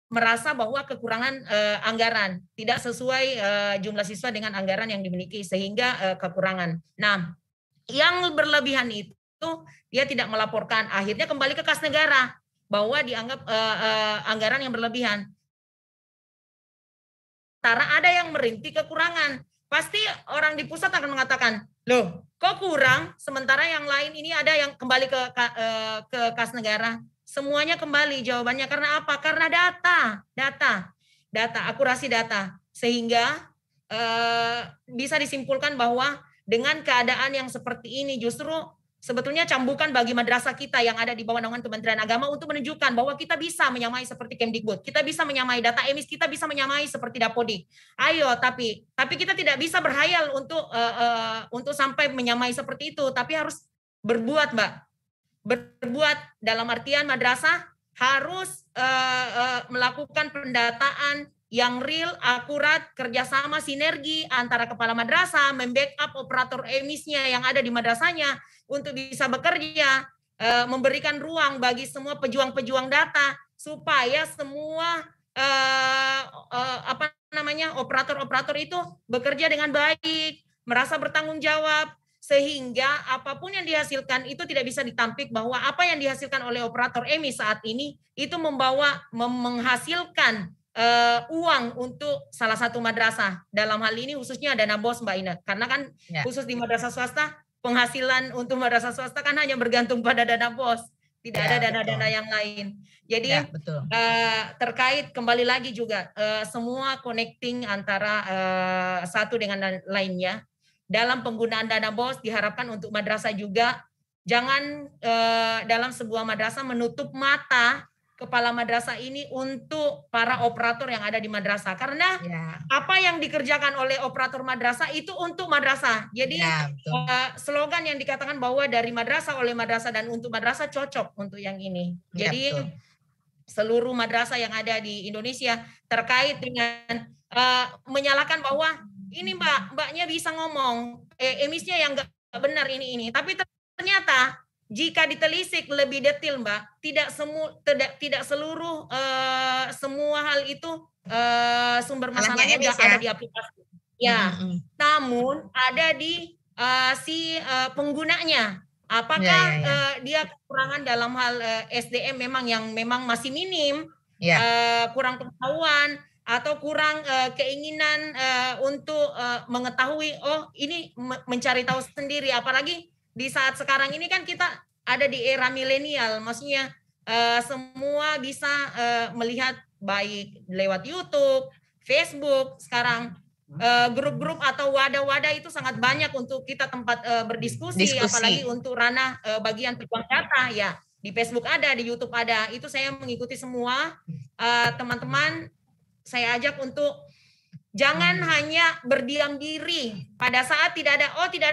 merasa bahwa kekurangan anggaran, tidak sesuai jumlah siswa dengan anggaran yang dimiliki sehingga kekurangan. Nah, yang berlebihan itu dia tidak melaporkan, akhirnya kembali ke kas negara bahwa dianggap anggaran yang berlebihan. Karena ada yang merintih kekurangan, pasti orang di pusat akan mengatakan, loh kok kurang, sementara yang lain ini ada yang kembali ke kas negara. Semuanya kembali jawabannya karena apa? Karena data, akurasi data. Sehingga bisa disimpulkan bahwa dengan keadaan yang seperti ini justru sebetulnya cambukan bagi madrasah kita yang ada di bawah naungan Kementerian Agama untuk menunjukkan bahwa kita bisa menyamai seperti Kemdikbud, kita bisa menyamai data emis, kita bisa menyamai seperti Dapodik. Ayo, tapi kita tidak bisa berhayal untuk sampai menyamai seperti itu, tapi harus berbuat, Mbak. Berbuat dalam artian madrasah harus melakukan pendataan yang real, akurat, kerjasama sinergi antara kepala madrasah, membackup operator emisnya yang ada di madrasahnya untuk bisa bekerja, memberikan ruang bagi semua pejuang-pejuang data supaya semua operator-operator itu bekerja dengan baik, merasa bertanggung jawab, sehingga apapun yang dihasilkan itu tidak bisa ditampik bahwa apa yang dihasilkan oleh operator emis saat ini itu menghasilkan uang untuk salah satu madrasah. Dalam hal ini khususnya dana BOS Mbak Ina. Karena kan khusus di madrasah swasta, penghasilan untuk madrasah swasta kan hanya bergantung pada dana BOS. Tidak ada dana-dana yang lain. Jadi terkait kembali lagi juga semua connecting antara satu dengan lainnya. Dalam penggunaan dana BOS diharapkan untuk madrasah juga jangan dalam sebuah madrasah menutup mata kepala madrasah ini untuk para operator yang ada di madrasah. Karena apa yang dikerjakan oleh operator madrasah itu untuk madrasah. Jadi slogan yang dikatakan bahwa dari madrasah, oleh madrasah, dan untuk madrasah cocok untuk yang ini. Jadi seluruh madrasah yang ada di Indonesia terkait dengan menyalahkan bahwa ini mbaknya bisa ngomong, emisnya yang nggak benar ini. Tapi ternyata jika ditelisik lebih detail, Mbak, tidak seluruh semua hal itu sumber masalahnya ada di aplikasi. Namun ada di penggunanya. Apakah dia kekurangan dalam hal SDM yang memang masih minim, kurang pengetahuan atau kurang keinginan untuk mengetahui, ini mencari tahu sendiri, apalagi di saat sekarang ini kan kita ada di era milenial, maksudnya semua bisa melihat baik lewat YouTube, Facebook, sekarang grup-grup atau wadah-wadah itu sangat banyak untuk kita tempat berdiskusi, apalagi untuk ranah bagian pejuang data ya. Di Facebook ada, di YouTube ada, itu saya mengikuti semua. Teman-teman saya ajak untuk jangan hanya berdiam diri pada saat tidak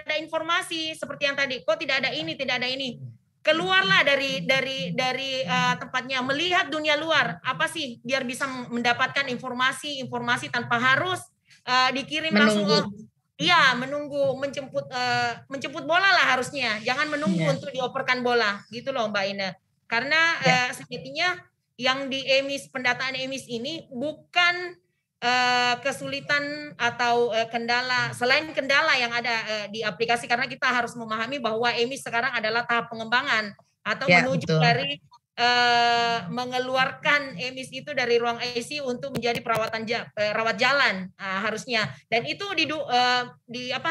ada informasi seperti yang tadi, kok tidak ada ini. Keluarlah dari tempatnya, melihat dunia luar, apa sih, biar bisa mendapatkan informasi tanpa harus dikirim langsung. Menunggu, menjemput bola lah harusnya, jangan menunggu untuk dioperkan bola, gitu loh Mbak Ina. Karena sejatinya yang di emis, pendataan emis ini bukan kesulitan atau kendala, selain kendala yang ada di aplikasi, karena kita harus memahami bahwa emis sekarang adalah tahap pengembangan atau menuju dari mengeluarkan emis itu dari ruang IC untuk menjadi rawat jalan harusnya, dan itu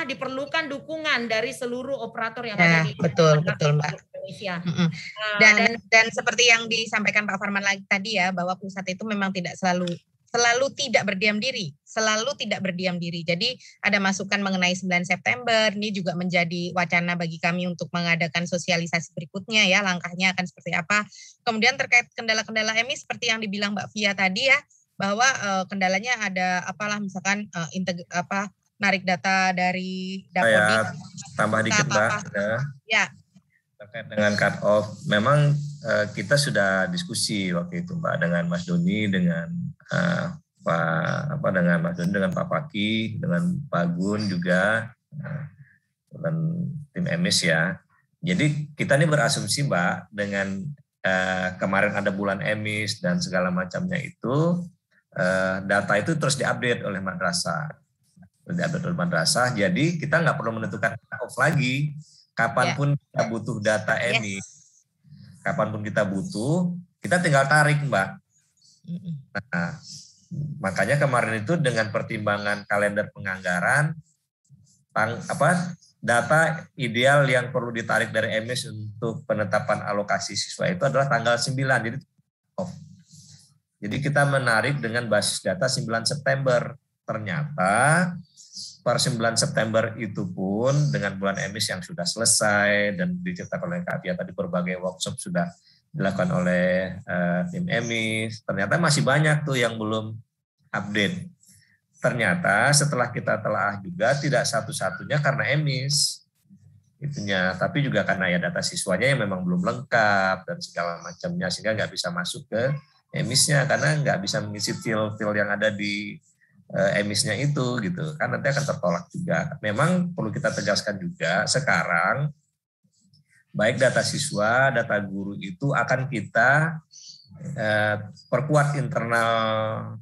diperlukan dukungan dari seluruh operator yang ada di betul Mbak Indonesia. Dan seperti yang disampaikan Pak Farman tadi ya, bahwa pusat itu memang tidak selalu selalu tidak berdiam diri. Jadi ada masukan mengenai 9 September, ini juga menjadi wacana bagi kami untuk mengadakan sosialisasi berikutnya ya, langkahnya akan seperti apa. Kemudian terkait kendala-kendala emis seperti yang dibilang Mbak Via tadi ya, bahwa kendalanya ada apalah misalkan narik data dari Dapodik. Saya tambah dikit Mbak, ya. Terkait dengan cut off, memang kita sudah diskusi waktu itu Mbak dengan Mas Doni, dengan dengan Pak Paki, dengan Pak Gun juga, dan tim emis ya. Jadi kita ini berasumsi Mbak, dengan kemarin ada bulan emis dan segala macamnya itu, data itu terus diupdate oleh madrasah. Jadi kita nggak perlu menentukan cut off lagi. Kapanpun kita butuh data emis, kapanpun kita butuh, kita tinggal tarik Mbak. Nah, makanya kemarin itu dengan pertimbangan kalender penganggaran, data ideal yang perlu ditarik dari emis untuk penetapan alokasi siswa itu adalah tanggal 9. Jadi kita menarik dengan basis data 9 September. Ternyata per 9 September itu pun dengan bulan emis yang sudah selesai dan diceritakan oleh Kak Tia tadi, berbagai workshop sudah dilakukan oleh tim emis, ternyata masih banyak tuh yang belum update. Ternyata setelah kita telaah juga tidak satu-satunya karena emis itunya, tapi juga karena ya data siswanya yang memang belum lengkap dan segala macamnya, sehingga nggak bisa masuk ke emisnya karena nggak bisa mengisi fil-fil yang ada di emisnya itu gitu kan, nanti akan tertolak juga. Memang perlu kita tegaskan juga sekarang baik data siswa, data guru itu akan kita perkuat internal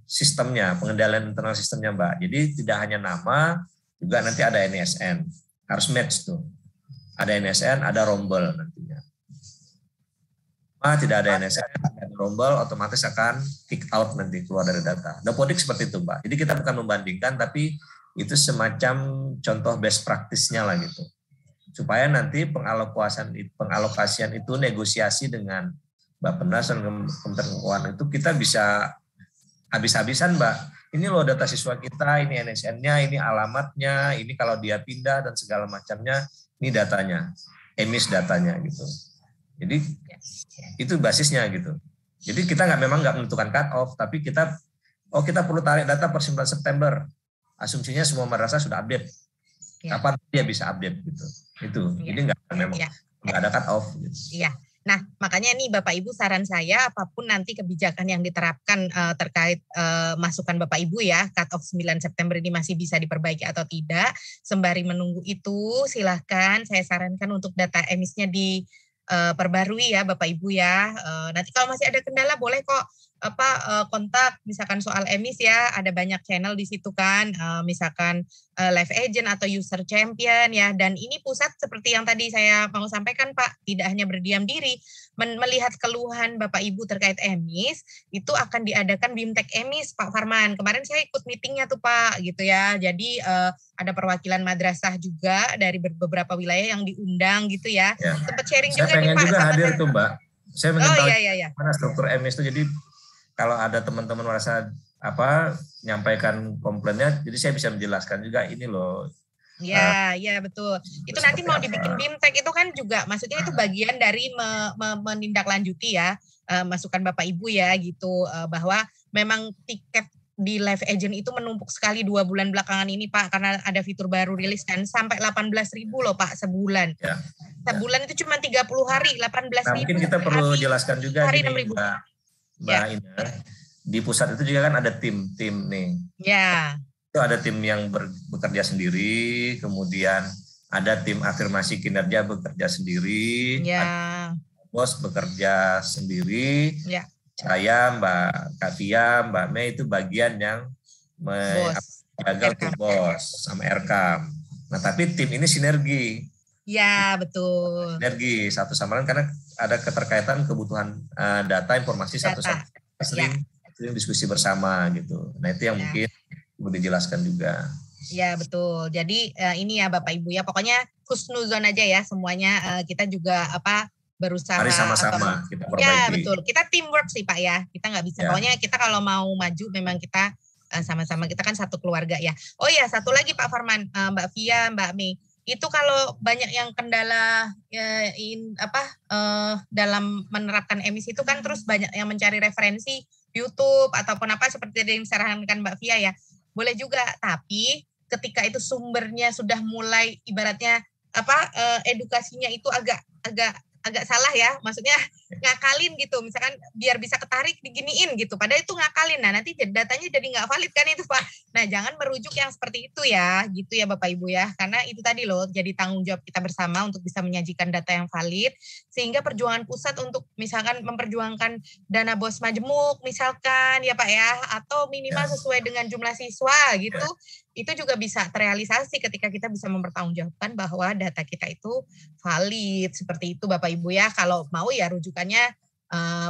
sistemnya, pengendalian internal sistemnya Mbak. Jadi tidak hanya nama, juga nanti ada NSN, harus match tuh. Ada NSN, ada rombel nantinya. Tidak ada NSN, ada rombel, otomatis akan kick out nanti keluar dari data. Dapodik seperti itu Mbak. Jadi kita bukan membandingkan, tapi itu semacam contoh best practice-nya lah gitu. Supaya nanti pengalokasian itu negosiasi dengan Bappenas dan Kementerian Keuangan itu kita bisa habis-habisan Mbak. Ini loh data siswa kita, ini NSN-nya, ini alamatnya, ini kalau dia pindah dan segala macamnya, ini datanya, emis datanya gitu. Jadi itu basisnya gitu. Jadi kita memang nggak menentukan cut off, tapi kita perlu tarik data per 9 September. Asumsinya semua madrasah sudah update. Kapan dia bisa update gitu. Itu. Jadi nggak ada cut off. Gitu. Iya. Nah, makanya nih Bapak Ibu, saran saya apapun nanti kebijakan yang diterapkan terkait masukan Bapak Ibu ya, cut off 9 September ini masih bisa diperbaiki atau tidak. Sembari menunggu itu, silahkan saya sarankan untuk data emisnya perbarui ya Bapak Ibu ya. Nanti kalau masih ada kendala boleh kok kontak misalkan soal emis ya, ada banyak channel di situ kan, misalkan live agent atau user champion ya. Dan ini pusat seperti yang tadi saya mau sampaikan Pak, tidak hanya berdiam diri, melihat keluhan Bapak Ibu terkait emis, itu akan diadakan BIMTEK emis Pak Farman. Kemarin saya ikut meetingnya tuh Pak gitu ya. Jadi ada perwakilan madrasah juga dari beberapa wilayah yang diundang gitu ya. Sempat sharing saya juga nih Pak. Saya pengen juga hadir tuh Mbak. Saya pengen tahu mana struktur emis itu. Jadi kalau ada teman-teman merasa menyampaikan komplainnya, jadi saya bisa menjelaskan juga ini loh. Ya betul. Itu nanti mau dibikin BIMTEK itu kan juga, maksudnya itu bagian dari menindaklanjuti ya, masukan Bapak Ibu ya gitu, bahwa memang tiket di live agent itu menumpuk sekali 2 bulan belakangan ini Pak, karena ada fitur baru rilis kan, sampai 18.000 loh Pak sebulan. Sebulan itu cuma 30 hari, 18.000. Mungkin kita perlu jelaskan juga hari gini, Mbak Ina, di pusat itu juga kan ada tim nih. Ya. Itu ada tim yang bekerja sendiri, kemudian ada tim afirmasi kinerja bekerja sendiri, bos bekerja sendiri. Ya. Saya, Mbak Katia, Mbak Mei itu bagian yang menjaga tuh bos sama Erkam. Nah, tapi tim ini sinergi. Ya, betul. Sinergi satu sama lain karena ada keterkaitan kebutuhan data informasi satu-satu. Sering diskusi bersama gitu. Nah, itu yang mungkin perlu dijelaskan juga. Ya, betul. Jadi ini ya Bapak Ibu ya, pokoknya husnuzon aja ya semuanya. Kita juga berusaha. Mari sama-sama kita perbaiki. Ya betul, kita teamwork sih Pak ya. Kita nggak bisa. Pokoknya kita kalau mau maju memang kita sama-sama, kita kan satu keluarga ya. Oh ya, satu lagi Pak Farman, Mbak Via, Mbak Mei. Itu kalau banyak yang kendala dalam menerapkan emisi itu kan, terus banyak yang mencari referensi YouTube ataupun apa seperti yang disarankan Mbak Via ya. Boleh juga, tapi ketika itu sumbernya sudah mulai ibaratnya edukasinya itu agak salah ya, maksudnya ngakalin gitu, misalkan biar bisa ketarik diginiin gitu, padahal itu ngakalin, nah nanti datanya jadi nggak valid kan itu Pak. Nah jangan merujuk yang seperti itu ya, gitu ya Bapak Ibu ya, karena itu tadi loh jadi tanggung jawab kita bersama untuk bisa menyajikan data yang valid, sehingga perjuangan pusat untuk misalkan memperjuangkan dana BOS majemuk misalkan ya Pak ya, atau minimal sesuai dengan jumlah siswa gitu, itu juga bisa terrealisasi ketika kita bisa mempertanggungjawabkan bahwa data kita itu valid, seperti itu Bapak Ibu ya. Kalau mau ya rujukannya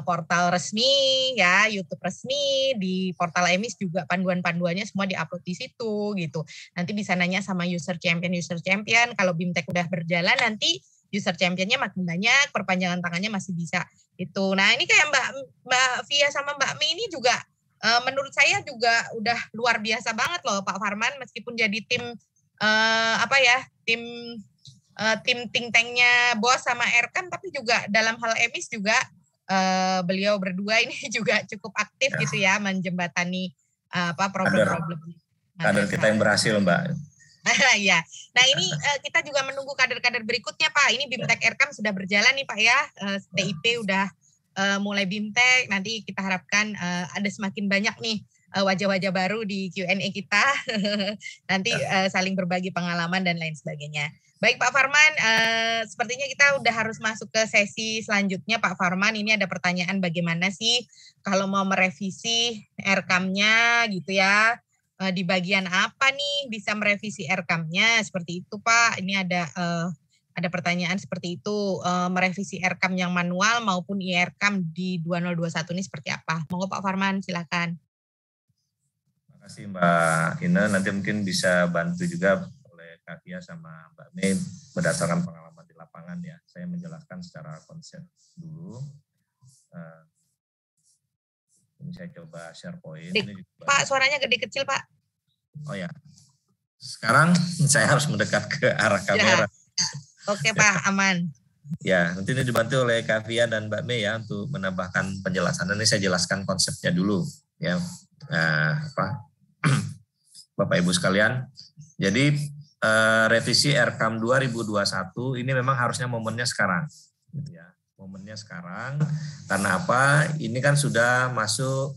portal resmi ya, YouTube resmi, di portal EMIS juga panduan-panduannya semua diupload di situ gitu. Nanti bisa nanya sama user champion. Kalau BIMTEK udah berjalan nanti user championnya makin banyak, perpanjangan tangannya masih bisa itu. Nah ini kayak Mbak Via sama Mbak Mi ini juga menurut saya juga udah luar biasa banget loh Pak Farman, meskipun jadi tim tim think tanknya BOS sama Erkam, tapi juga dalam hal emis juga beliau berdua ini juga cukup aktif gitu ya, menjembatani problem-problem. Kader kita yang berhasil Mbak. Ya, nah ini kita juga menunggu kader-kader berikutnya Pak. Ini BIMTEK Erkam sudah berjalan nih Pak ya, TIP udah mulai BIMTEK, nanti kita harapkan ada semakin banyak nih wajah-wajah baru di Q&A kita, nanti saling berbagi pengalaman dan lain sebagainya. Baik Pak Farman, sepertinya kita udah harus masuk ke sesi selanjutnya Pak Farman. Ini ada pertanyaan bagaimana sih kalau mau merevisi Erkamnya gitu ya, di bagian apa nih bisa merevisi Erkamnya, seperti itu Pak. Ini ada pertanyaan seperti itu, merevisi Erkam yang manual maupun IRKam di 2021 ini seperti apa? Monggo Pak Farman, silakan. Terima kasih Mbak Ina, nanti mungkin bisa bantu juga oleh Kak Tia sama Mbak Mei berdasarkan pengalaman di lapangan ya. Saya menjelaskan secara konsep dulu. Ini saya coba share point. Pak, suaranya gede kecil Pak. Oh ya, sekarang saya harus mendekat ke arah kamera. Ya. Oke Pak, aman. Ya, nanti ini dibantu oleh Kak Via dan Mbak Mei ya untuk menambahkan penjelasan. Ini saya jelaskan konsepnya dulu ya, Bapak Ibu sekalian. Jadi revisi Erkam 2021 ini memang harusnya momennya sekarang, gitu ya. Momennya sekarang karena apa? Ini kan sudah masuk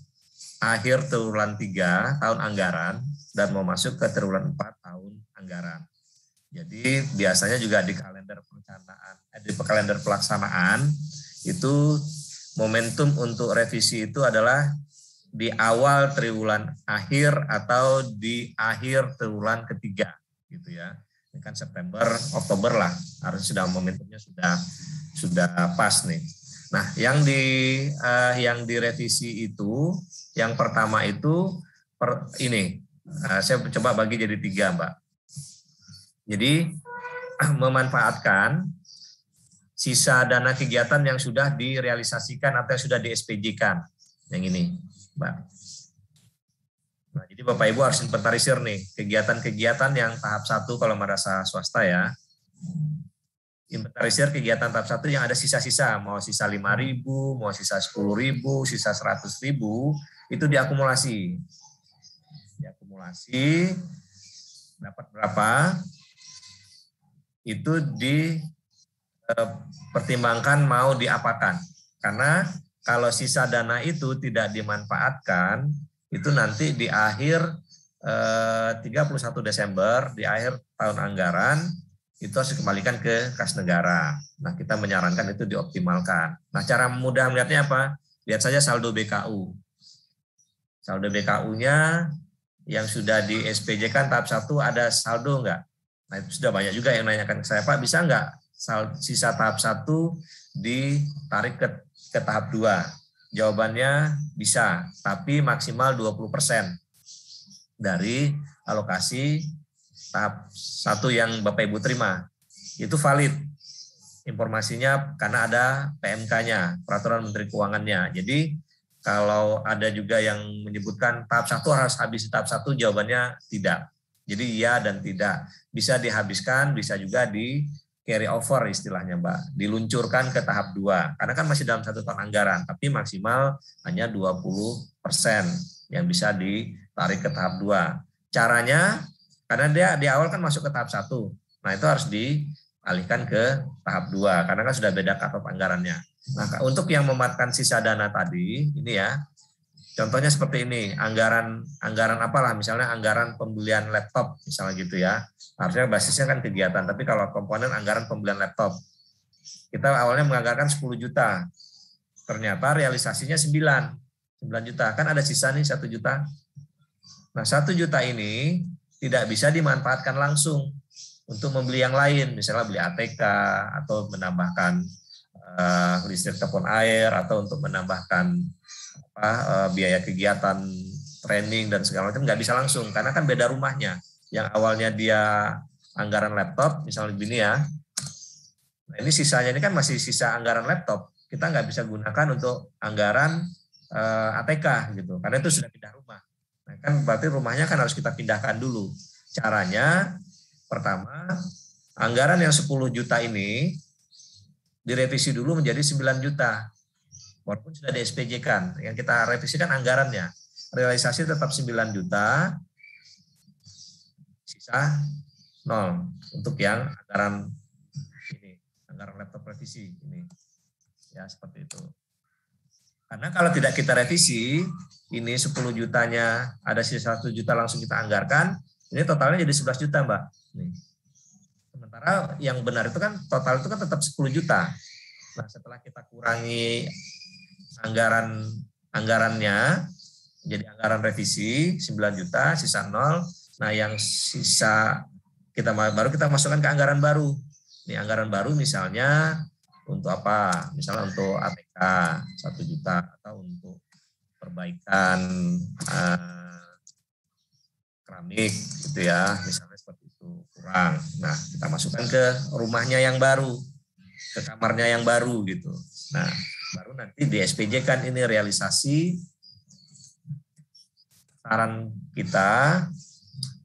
akhir triwulan 3 tahun anggaran dan mau masuk ke triwulan 4 tahun anggaran. Jadi biasanya juga di kalender perencanaan, di kalender pelaksanaan itu momentum untuk revisi itu adalah di awal triwulan akhir atau di akhir triwulan ketiga, gitu ya. Ini kan September, Oktober lah, harus sudah momentumnya sudah pas nih. Nah, yang direvisi itu, yang pertama itu saya coba bagi jadi 3 Mbak. Jadi memanfaatkan sisa dana kegiatan yang sudah direalisasikan atau yang sudah di-SPJ-kan. Yang ini, Mbak. Nah, jadi Bapak Ibu harus inventarisir nih kegiatan-kegiatan yang tahap 1 kalau merasa swasta ya. Inventarisir kegiatan tahap 1 yang ada sisa-sisa, mau sisa 5.000, mau sisa 10.000, sisa 100.000, itu diakumulasi. Diakumulasi dapat berapa? Itu dipertimbangkan mau diapakan. Karena kalau sisa dana itu tidak dimanfaatkan, itu nanti di akhir 31 Desember, di akhir tahun anggaran, itu harus dikembalikan ke kas negara. Nah, kita menyarankan itu dioptimalkan. Nah, cara mudah melihatnya apa? Lihat saja saldo BKU. Saldo BKU-nya yang sudah di SPJ-kan tahap 1 ada saldo enggak? Nah, itu sudah banyak juga yang nanyakan ke saya, Pak, bisa enggak sisa tahap 1 ditarik ke tahap 2? Jawabannya bisa, tapi maksimal 20% dari alokasi tahap 1 yang Bapak Ibu terima. Itu valid. informasinya karena ada PMK-nya, Peraturan Menteri Keuangannya. Jadi kalau ada juga yang menyebutkan tahap 1 harus habis tahap 1, jawabannya tidak. Jadi iya dan tidak. Bisa dihabiskan, bisa juga di carry over istilahnya Mbak. Diluncurkan ke tahap 2. Karena kan masih dalam 1 tahun anggaran, tapi maksimal hanya 20% yang bisa ditarik ke tahap 2. Caranya, karena dia di awal kan masuk ke tahap 1. Nah itu harus dialihkan ke tahap 2, karena kan sudah beda cut-off anggarannya. Nah, untuk yang memanfaatkan sisa dana tadi, ini ya, contohnya seperti ini, anggaran apalah, misalnya anggaran pembelian laptop, misalnya gitu ya, harusnya basisnya kan kegiatan, tapi kalau komponen anggaran pembelian laptop, kita awalnya menganggarkan 10 juta, ternyata realisasinya 9 juta, kan ada sisa nih 1 juta. Nah 1 juta ini tidak bisa dimanfaatkan langsung untuk membeli yang lain, misalnya beli ATK, atau menambahkan listrik telepon air, atau untuk menambahkan biaya kegiatan training dan segala macam, nggak bisa langsung karena kan beda rumahnya. Yang awalnya dia anggaran laptop misalnya begini ya, nah ini sisanya ini kan masih sisa anggaran laptop, kita nggak bisa gunakan untuk anggaran ATK gitu karena itu sudah pindah rumah. Nah kan berarti rumahnya kan harus kita pindahkan dulu. Caranya pertama, anggaran yang 10 juta ini direvisi dulu menjadi 9 juta. Walaupun sudah di SPJ-kan, yang kita revisikan anggarannya. Realisasi tetap 9 juta, sisa 0 untuk yang anggaran ini, anggaran laptop revisi ini. Ya, seperti itu. Karena kalau tidak kita revisi, ini 10 jutanya ada sisa 1 juta langsung kita anggarkan, ini totalnya jadi 11 juta, Mbak. Nih. Sementara yang benar itu kan total itu kan tetap 10 juta. Nah, setelah kita kurangi anggarannya jadi anggaran revisi 9 juta, sisa 0. Nah, yang sisa baru kita masukkan ke anggaran baru. Ini anggaran baru misalnya untuk apa? Misalnya untuk ATK 1 juta atau untuk perbaikan keramik gitu ya, misalnya seperti itu kurang. Nah, kita masukkan ke rumahnya yang baru, ke kamarnya yang baru gitu. Nah, baru nanti di SPJ kan ini realisasi saran kita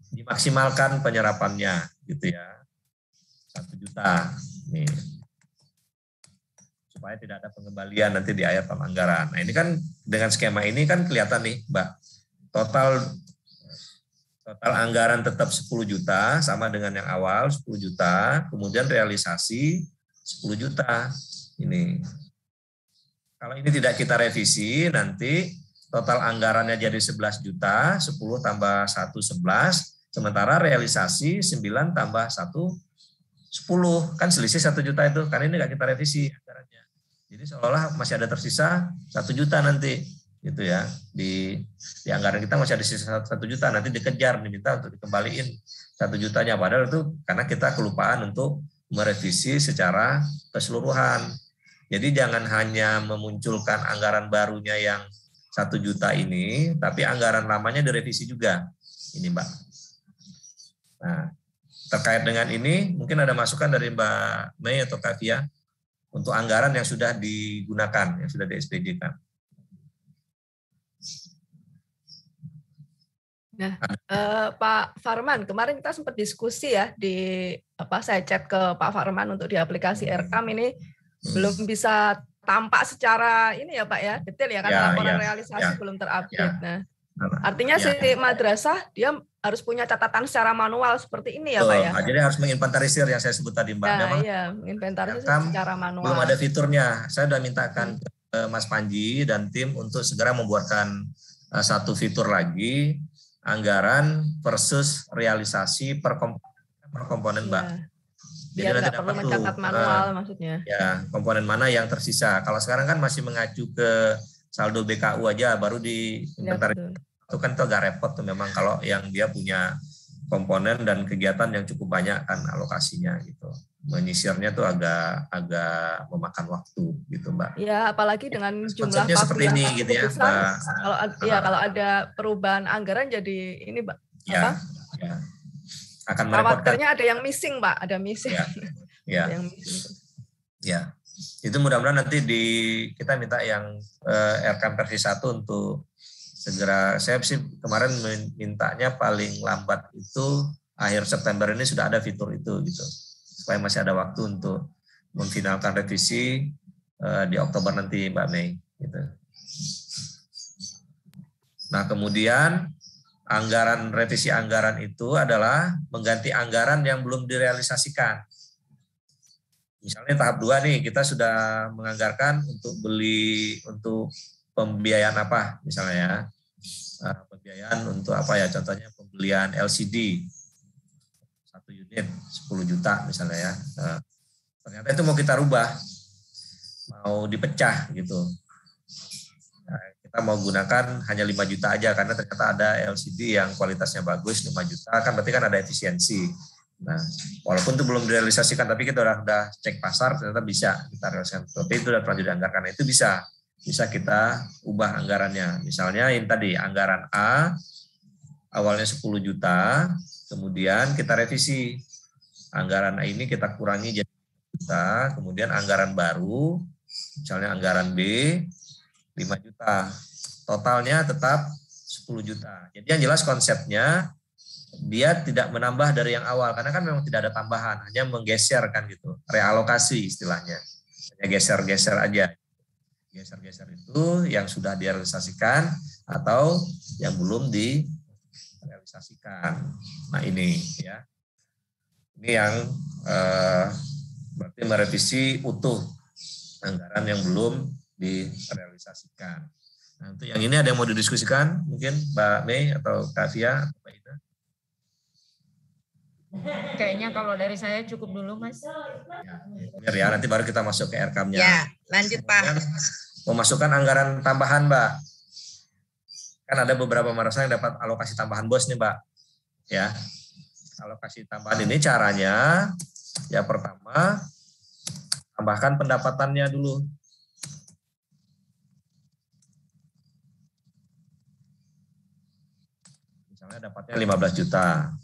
dimaksimalkan penyerapannya gitu ya. 1 juta nih. Supaya tidak ada pengembalian nanti di akhir tahun anggaran. Nah, ini kan dengan skema ini kan kelihatan nih, Mbak. Total anggaran tetap 10 juta sama dengan yang awal 10 juta, kemudian realisasi 10 juta. Ini. Kalau ini tidak kita revisi, nanti total anggarannya jadi 11 juta, 10 tambah 1, 11, sementara realisasi 9 tambah 1, 10. Kan selisih 1 juta itu, karena ini nggak kita revisi anggarannya. Jadi seolah masih ada tersisa 1 juta nanti, gitu ya. Di anggaran kita masih ada sisa 1 juta, nanti dikejar, diminta untuk dikembaliin 1 jutanya. Padahal itu karena kita kelupaan untuk merevisi secara keseluruhan. Jadi jangan hanya memunculkan anggaran barunya yang 1 juta ini, tapi anggaran lamanya direvisi juga. Ini Mbak. Nah, terkait dengan ini, mungkin ada masukan dari Mbak Mei atau Kak Fia untuk anggaran yang sudah digunakan, yang sudah di SPJ-kan. Nah, Pak Farman, kemarin kita sempat diskusi ya saya chat ke Pak Farman untuk di aplikasi Rekam ini belum bisa tampak secara ini ya Pak ya, detail ya karena laporan realisasi belum terupdate. Nah, artinya si madrasah dia harus punya catatan secara manual seperti ini ya Pak ya. Jadi harus menginventarisir yang saya sebut tadi Mbak. Nah, memang menginventarisir secara manual. Belum ada fiturnya. Saya sudah mintakan ke Mas Panji dan tim untuk segera membuatkan satu fitur lagi, anggaran versus realisasi per komponen Mbak. Biar nggak perlu mencatat manual maksudnya. Ya, komponen mana yang tersisa. Kalau sekarang kan masih mengacu ke saldo BKU aja, baru di inventaris. Itu kan itu agak repot tuh memang kalau yang dia punya komponen dan kegiatan yang cukup banyak kan alokasinya gitu. Menyisirnya tuh agak memakan waktu gitu Mbak. Ya, apalagi dengan jumlah seperti ini gitu ya Mbak. Kalau ada perubahan anggaran jadi ini Mbak. Ya, ya. Akan merepotkan. Khawatirnya ada yang missing Pak, ada missing. Ya. Yang missing. Ya, itu mudah-mudahan nanti kita minta yang RKAM versi 1 untuk segera. Saya sih kemarin mintanya paling lambat itu akhir September ini sudah ada fitur itu gitu, supaya masih ada waktu untuk memfinalkan revisi di Oktober nanti, Mbak Mei. Gitu. Nah, kemudian revisi anggaran itu adalah mengganti anggaran yang belum direalisasikan. Misalnya tahap 2 nih, kita sudah menganggarkan untuk pembiayaan apa misalnya ya. Pembiayaan untuk apa ya, contohnya pembelian LCD 1 unit 10 juta misalnya ya. Ternyata itu mau kita rubah, mau dipecah gitu. Nah, kita mau gunakan hanya 5 juta aja karena ternyata ada LCD yang kualitasnya bagus 5 juta, kan berarti kan ada efisiensi. Nah, walaupun itu belum direalisasikan, tapi kita udah cek pasar, ternyata bisa kita realisasikan. Tapi itu udah pernah dianggarkan, itu bisa kita ubah anggarannya. Misalnya ini tadi anggaran A awalnya 10 juta, kemudian kita revisi anggaran A ini kita kurangi jadi 5 juta, kemudian anggaran baru, misalnya anggaran B 5 juta, totalnya tetap 10 juta. Jadi yang jelas konsepnya dia tidak menambah dari yang awal, karena kan memang tidak ada tambahan, hanya menggeser kan gitu, realokasi istilahnya, hanya geser-geser aja. Geser-geser itu yang sudah direalisasikan atau yang belum direalisasikan. Nah ini ya, ini yang berarti merevisi utuh anggaran yang belum direalisasikan. Nah untuk yang ini ada yang mau didiskusikan, mungkin Mbak Mei atau Kak Fia atau Mbak Ida? Kayaknya kalau dari saya cukup dulu, Mas. Ya, nanti baru kita masuk ke RKAM-nya. Ya, lanjut Pak. Memasukkan anggaran tambahan, Mbak. Kan ada beberapa madrasah yang dapat alokasi tambahan BOS nih, Mbak. Ya, alokasi tambahan ini caranya, ya pertama, tambahkan pendapatannya dulu. Misalnya dapatnya 15 juta.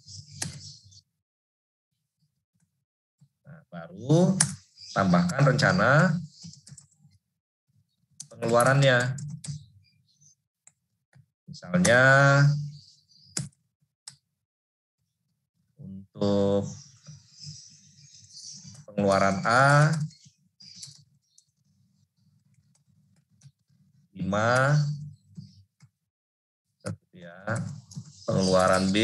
Baru tambahkan rencana pengeluarannya. Misalnya untuk pengeluaran A 5, ya. Pengeluaran B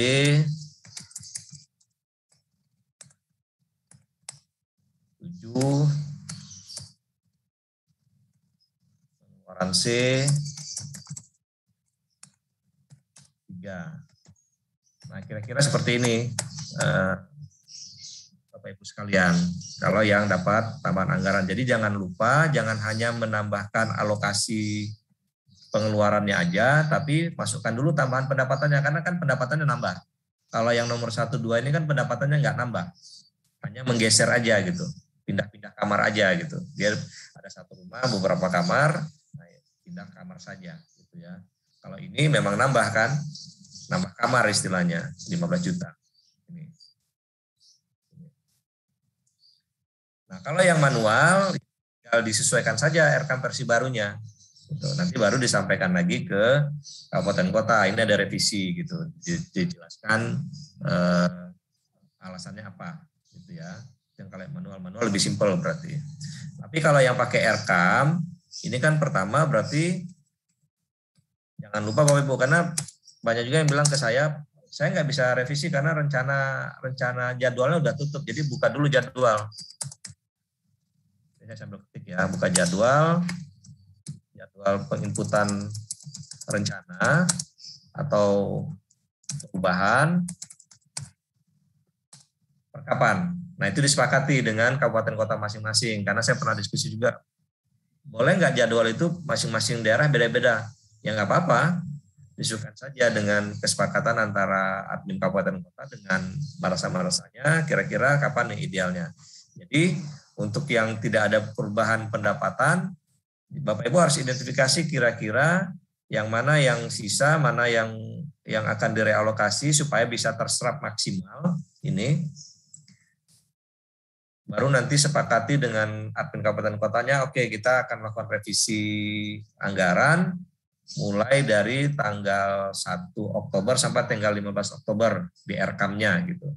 7, pengeluaran C 3. Nah, kira-kira seperti ini, Bapak Ibu sekalian, kalau yang dapat tambahan anggaran. Jadi jangan lupa, jangan hanya menambahkan alokasi pengeluarannya aja, tapi masukkan dulu tambahan pendapatannya, karena kan pendapatannya nambah. Kalau yang nomor 1, 2 ini kan pendapatannya nggak nambah, hanya menggeser aja gitu. Pindah-pindah kamar aja gitu. Biar ada satu rumah beberapa kamar, nah, pindah kamar saja gitu ya. Kalau ini memang nambah kan, nambah kamar istilahnya 15 juta. Ini. Nah, kalau yang manual tinggal disesuaikan saja RKAM versi barunya. Gitu. Nanti baru disampaikan lagi ke kabupaten kota. Ini ada revisi gitu. Dijelaskan alasannya apa gitu ya. Yang kalau manual lebih simpel berarti. Tapi kalau yang pakai RKAM, ini kan pertama berarti jangan lupa Bapak Ibu, karena banyak juga yang bilang ke saya nggak bisa revisi karena rencana jadwalnya udah tutup, jadi buka dulu jadwal. Saya sambil ketik ya, buka jadwal penginputan rencana atau perubahan perkapan. Nah itu disepakati dengan kabupaten kota masing-masing, karena saya pernah diskusi juga, boleh nggak jadwal itu masing-masing daerah beda-beda? Ya nggak apa-apa, disusun saja dengan kesepakatan antara admin kabupaten kota dengan madrasah-madrasahnya, kira-kira kapan nih idealnya. Jadi untuk yang tidak ada perubahan pendapatan, Bapak Ibu harus identifikasi kira-kira yang mana yang sisa, mana yang akan direalokasi supaya bisa terserap maksimal ini. baru nanti sepakati dengan admin kabupaten kotanya, oke, kita akan melakukan revisi anggaran mulai dari tanggal 1 Oktober sampai tanggal 15 Oktober di RKAM-nya gitu.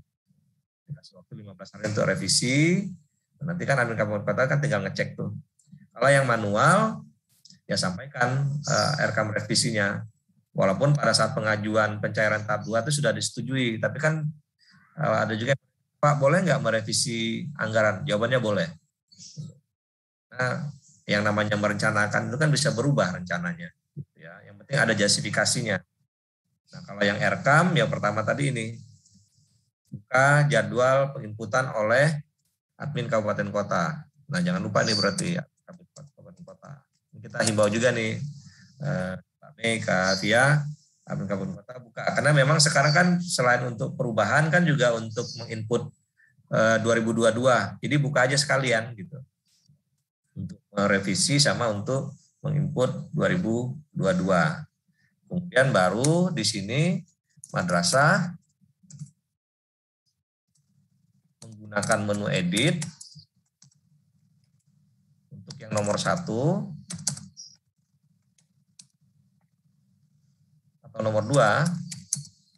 Dikasih waktu 15 hari untuk revisi. Nanti kan admin kabupaten kota kan tinggal ngecek tuh. Kalau yang manual, ya sampaikan RKAM revisinya. Walaupun pada saat pengajuan pencairan tahap 2 itu sudah disetujui, tapi kan ada juga, Pak, boleh nggak merevisi anggaran? Jawabannya boleh. Nah, yang namanya merencanakan itu kan bisa berubah rencananya. Gitu ya. Yang penting ada justifikasinya. Nah, kalau yang RKAM, ya pertama tadi ini, buka jadwal penginputan oleh admin kabupaten kota. Nah, jangan lupa nih berarti ya, kabupaten kota. Kita himbau juga nih, Pak Mei, Kak Tia, admin kabupaten kota buka. Karena memang sekarang kan selain untuk perubahan kan juga untuk menginput 2022. Jadi buka aja sekalian gitu. Untuk merevisi sama untuk menginput 2022. Kemudian baru di sini madrasah menggunakan menu edit untuk yang nomor 1 atau nomor 2.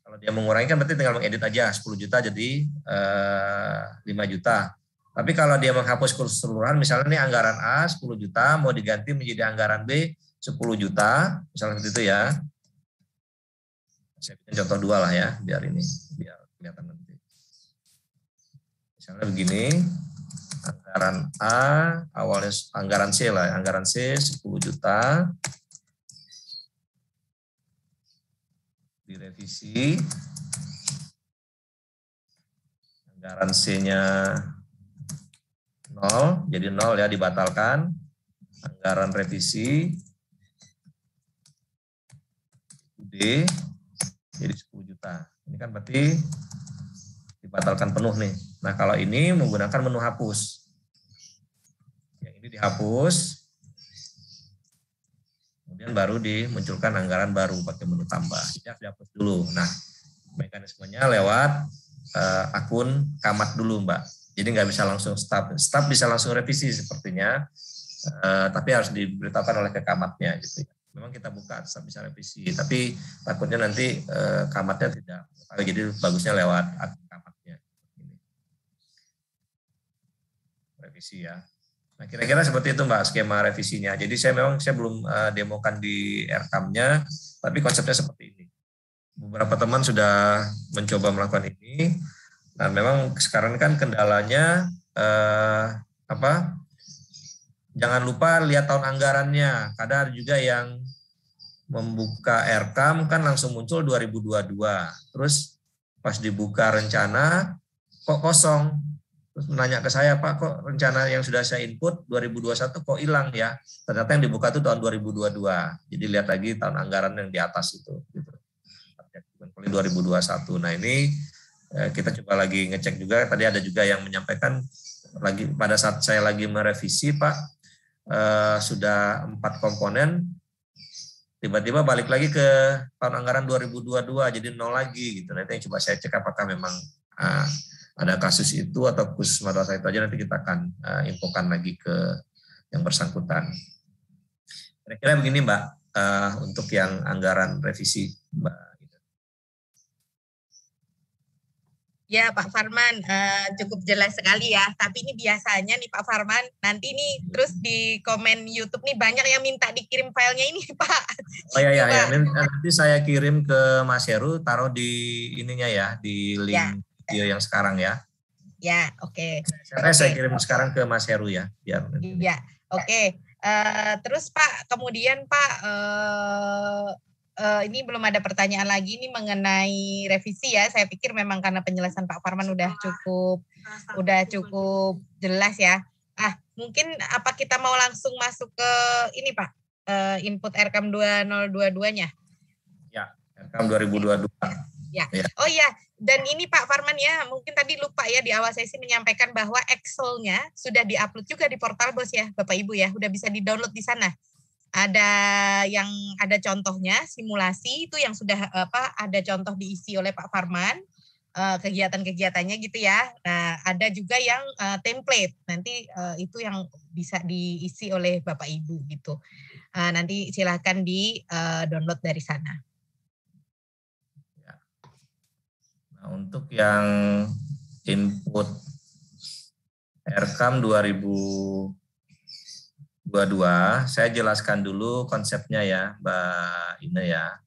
Kalau dia mengurangi kan berarti tinggal mengedit aja 10 juta jadi 5 juta. Tapi kalau dia menghapus keseluruhan, misalnya ini anggaran A 10 juta mau diganti menjadi anggaran B 10 juta, misalnya seperti itu ya. Saya bikin contoh 2 lah ya, biar kelihatan nanti. Misalnya begini, anggaran A, awalnya anggaran C lah, anggaran C 10 juta, direvisi, anggaran C-nya 0, jadi 0 ya, dibatalkan, anggaran revisi, D, jadi 10 juta. Ini kan berarti dibatalkan penuh nih. Nah, kalau ini menggunakan menu hapus. Yang ini dihapus, kemudian baru dimunculkan anggaran baru pakai menu tambah. Ini harus dihapus dulu. Nah, mekanismenya lewat akun Camat dulu, Mbak. Jadi nggak bisa langsung staf. Staf bisa langsung revisi sepertinya, tapi harus diberitahukan oleh ke Camatnya gitu. Memang kita buka staf bisa revisi, tapi takutnya nanti Camatnya tidak. Jadi bagusnya lewat akun Camatnya. Revisi ya. Nah, kira-kira seperti itu Mbak skema revisinya. Jadi saya belum demokan di RKAM-nya, tapi konsepnya seperti ini. Beberapa teman sudah mencoba melakukan ini. Nah, memang sekarang kan kendalanya jangan lupa lihat tahun anggarannya. Kadang ada juga yang membuka RKAM kan langsung muncul 2022. Terus pas dibuka rencana kok kosong. Terus menanya ke saya, Pak, kok rencana yang sudah saya input 2021 kok hilang ya? Ternyata yang dibuka itu tahun 2022. Jadi lihat lagi tahun anggaran yang di atas itu. Gitu. 2021. Nah ini kita coba lagi ngecek juga. Tadi ada juga yang menyampaikan lagi pada saat saya lagi merevisi, Pak, sudah 4 komponen. Tiba-tiba balik lagi ke tahun anggaran 2022, jadi 0 lagi gitu. Nanti coba saya cek apakah memang ada kasus itu atau khusus madrasah itu aja, nanti kita akan infokan lagi ke yang bersangkutan. Kira-kira begini Mbak, untuk yang anggaran revisi Mbak. Ya Pak Farman, cukup jelas sekali ya. Tapi ini biasanya nih Pak Farman, nanti nih terus di komen YouTube nih banyak yang minta dikirim filenya ini Pak. Oh ya, nanti saya kirim ke Mas Heru, taruh di ininya ya, di link ya. Video yang sekarang ya. Ya, oke. Saya kirim sekarang ke Mas Heru ya, biar. Iya, oke. Terus Pak, kemudian Pak, ini belum ada pertanyaan lagi nih mengenai revisi ya. Saya pikir memang karena penjelasan Pak Farman udah cukup jelas ya. Mungkin apa kita mau langsung masuk ke ini Pak, input RKAM 2022-nya? Ya, RKAM 2022. Ya. Oh iya, dan ini Pak Farman ya, mungkin tadi lupa ya di awal sesi menyampaikan bahwa Excel-nya sudah diupload juga di portal BOS ya, Bapak Ibu ya, udah bisa di-download di sana. Ada contohnya simulasi itu yang sudah ada contoh diisi oleh Pak Farman. kegiatan-kegiatannya gitu ya. Nah, ada juga yang template. Nanti itu yang bisa diisi oleh Bapak Ibu gitu. Nanti silahkan di download dari sana. Nah, untuk yang input RKAM 2022, saya jelaskan dulu konsepnya ya, Mbak Ine ya.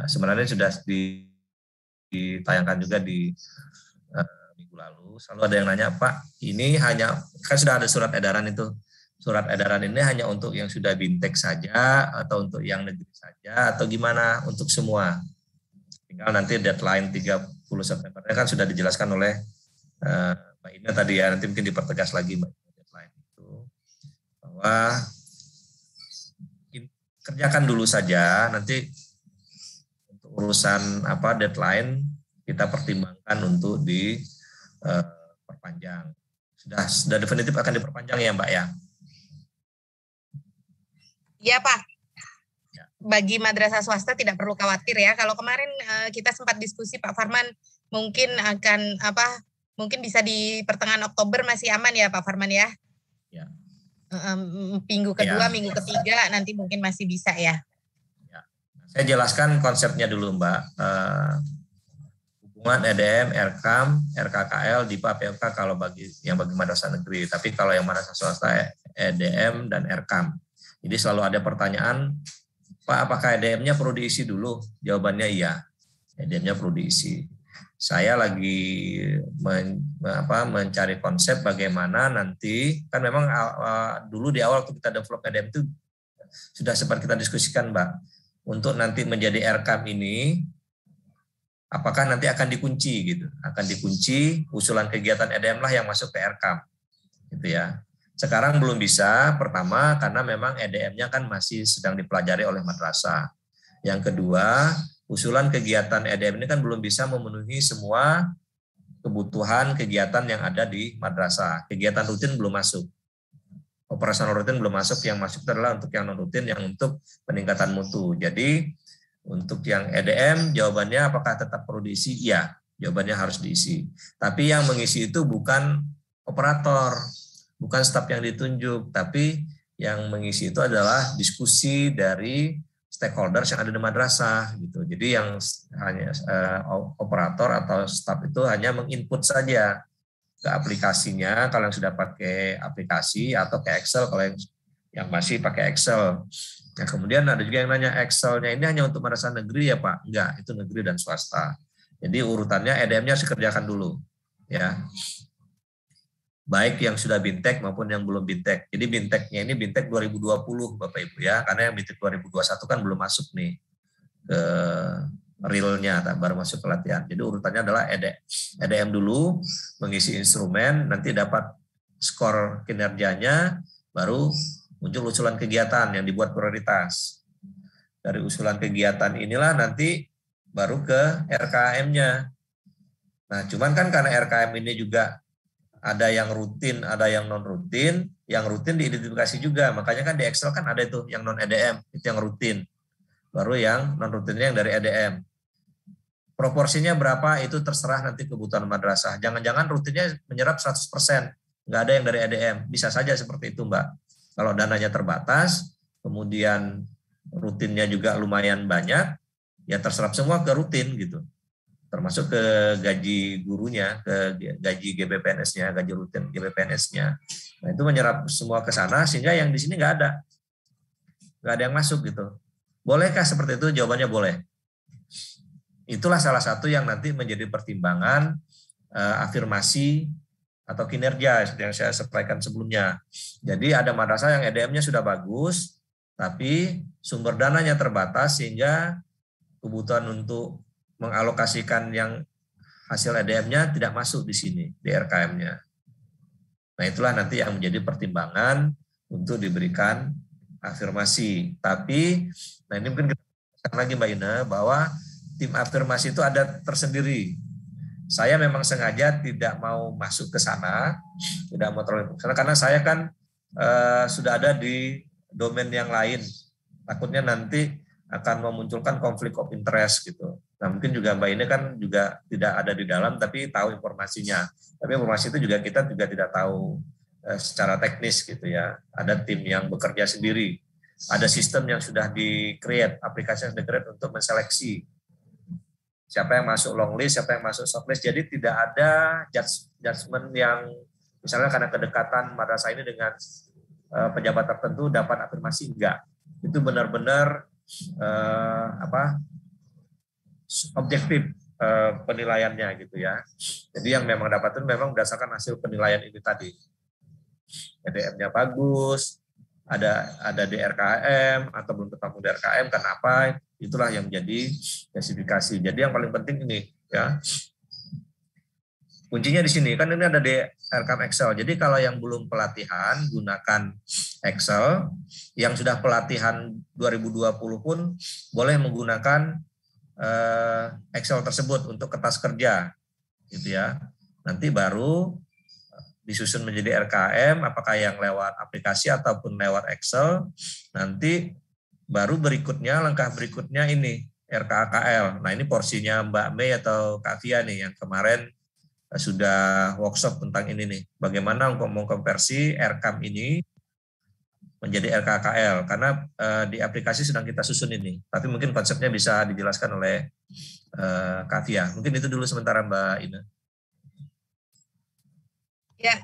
Sebenarnya sudah ditayangkan juga di minggu lalu. Selalu ada yang nanya, Pak, ini hanya, kan sudah ada surat edaran itu. Surat edaran ini hanya untuk yang sudah bintek saja, atau untuk yang negeri saja, atau gimana, untuk semua. Tinggal nanti deadline 30 September kan sudah dijelaskan oleh Mbak Ina tadi ya, nanti mungkin dipertegas lagi Mbak deadline itu, bahwa kerjakan dulu saja, nanti untuk urusan deadline kita pertimbangkan untuk diperpanjang. Sudah definitif akan diperpanjang ya Mbak ya? Iya Pak. Bagi madrasah swasta tidak perlu khawatir ya. Kalau kemarin kita sempat diskusi Pak Farman, mungkin akan mungkin bisa di pertengahan Oktober masih aman ya Pak Farman ya? Ya. Minggu kedua, ya. Minggu ketiga nanti mungkin masih bisa ya. Ya. Saya jelaskan konsepnya dulu Mbak. Hubungan EDM, RKAM, RKKL, DIPA, PMK kalau bagi madrasah negeri. Tapi kalau yang madrasah swasta EDM dan RKAM. Jadi selalu ada pertanyaan, Pak, apakah EDM-nya perlu diisi dulu? Jawabannya iya, EDM-nya perlu diisi. Saya lagi mencari konsep bagaimana nanti, kan memang dulu di awal waktu kita develop EDM itu sudah sempat kita diskusikan, Mbak, untuk nanti menjadi RKAM ini, apakah nanti akan dikunci gitu? Akan dikunci, usulan kegiatan EDM lah yang masuk ke RKAM, gitu ya. Sekarang belum bisa, pertama karena memang EDM-nya kan masih sedang dipelajari oleh madrasah. Yang kedua, usulan kegiatan EDM ini kan belum bisa memenuhi semua kebutuhan kegiatan yang ada di madrasah. Kegiatan rutin belum masuk. Operasional rutin belum masuk, yang masuk adalah untuk yang non-rutin, yang untuk peningkatan mutu. Jadi untuk yang EDM, jawabannya apakah tetap perlu diisi? Iya, jawabannya harus diisi. Tapi yang mengisi itu bukan operator, bukan staf yang ditunjuk, tapi yang mengisi itu adalah diskusi dari stakeholders yang ada di madrasah gitu. Jadi yang hanya operator atau staf itu hanya menginput saja ke aplikasinya kalau yang sudah pakai aplikasi, atau ke Excel kalau yang masih pakai Excel. Nah, kemudian ada juga yang nanya, Excel-nya ini hanya untuk madrasah negeri ya Pak? Enggak, itu negeri dan swasta. Jadi urutannya EDM-nya harus dikerjakan dulu ya. Baik yang sudah bintek maupun yang belum bintek. Jadi binteknya ini bintek 2020 Bapak Ibu ya, karena yang bintek 2021 kan belum masuk nih ke realnya, baru masuk ke latihan. Jadi urutannya adalah EDM dulu, mengisi instrumen, nanti dapat skor kinerjanya, baru muncul usulan kegiatan yang dibuat prioritas. Dari usulan kegiatan inilah nanti baru ke RKM-nya. Nah, cuman kan karena RKM ini juga ada yang rutin, ada yang non-rutin, yang rutin diidentifikasi juga. Makanya kan di Excel kan ada itu yang non-EDM, itu yang rutin. Baru yang non-rutinnya yang dari EDM. Proporsinya berapa itu terserah nanti kebutuhan madrasah. Jangan-jangan rutinnya menyerap 100%, nggak ada yang dari EDM. Bisa saja seperti itu Mbak. Kalau dananya terbatas, kemudian rutinnya juga lumayan banyak, ya terserap semua ke rutin gitu. Termasuk ke gaji gurunya, ke gaji GBPNS-nya, gaji rutin GBPNS-nya. Nah, itu menyerap semua ke sana, sehingga yang di sini nggak ada yang masuk gitu. Bolehkah seperti itu? Jawabannya boleh. Itulah salah satu yang nanti menjadi pertimbangan afirmasi atau kinerja yang saya sampaikan sebelumnya. Jadi ada madrasah yang EDM-nya sudah bagus, tapi sumber dananya terbatas, sehingga kebutuhan untuk mengalokasikan yang hasil EDM-nya tidak masuk di sini, di RKM-nya. Nah, itulah nanti yang menjadi pertimbangan untuk diberikan afirmasi. Tapi, nah ini mungkin kita lagi Mbak Ina, bahwa tim afirmasi itu ada tersendiri. Saya memang sengaja tidak mau masuk ke sana, tidak mau terlalu ke sana, karena saya kan sudah ada di domain yang lain. Takutnya nanti akan memunculkan konflik of interest gitu. Nah mungkin juga Mbak ini kan juga tidak ada di dalam tapi tahu informasinya. Tapi informasi itu juga kita juga tidak tahu secara teknis gitu ya. Ada tim yang bekerja sendiri. Ada sistem yang sudah di-create, aplikasi yang di-create untuk menseleksi siapa yang masuk long list, siapa yang masuk short list. Jadi tidak ada judgement yang misalnya karena kedekatan madrasah ini dengan pejabat tertentu dapat afirmasi, enggak. Itu benar-benar objektif penilaiannya gitu ya. Jadi yang memang dapat itu memang berdasarkan hasil penilaian ini tadi. EDM-nya bagus, ada DRKM atau belum ketemu DRKM, kenapa? Itulah yang menjadi spesifikasi. Jadi yang paling penting ini ya. Kuncinya di sini kan ini ada di rekam Excel. Jadi kalau yang belum pelatihan gunakan Excel, yang sudah pelatihan 2020 pun boleh menggunakan Excel tersebut untuk kertas kerja, gitu ya. Nanti baru disusun menjadi RKM, apakah yang lewat aplikasi ataupun lewat Excel. Nanti baru berikutnya, langkah berikutnya ini RKKL. Nah ini porsinya Mbak Mei atau Kak Fia nih yang kemarin sudah workshop tentang ini nih, bagaimana mengkonversi RKM ini menjadi RKKL, karena di aplikasi sedang kita susun ini, tapi mungkin konsepnya bisa dijelaskan oleh Kak Fia. Mungkin itu dulu sementara Mbak Ina. Ya,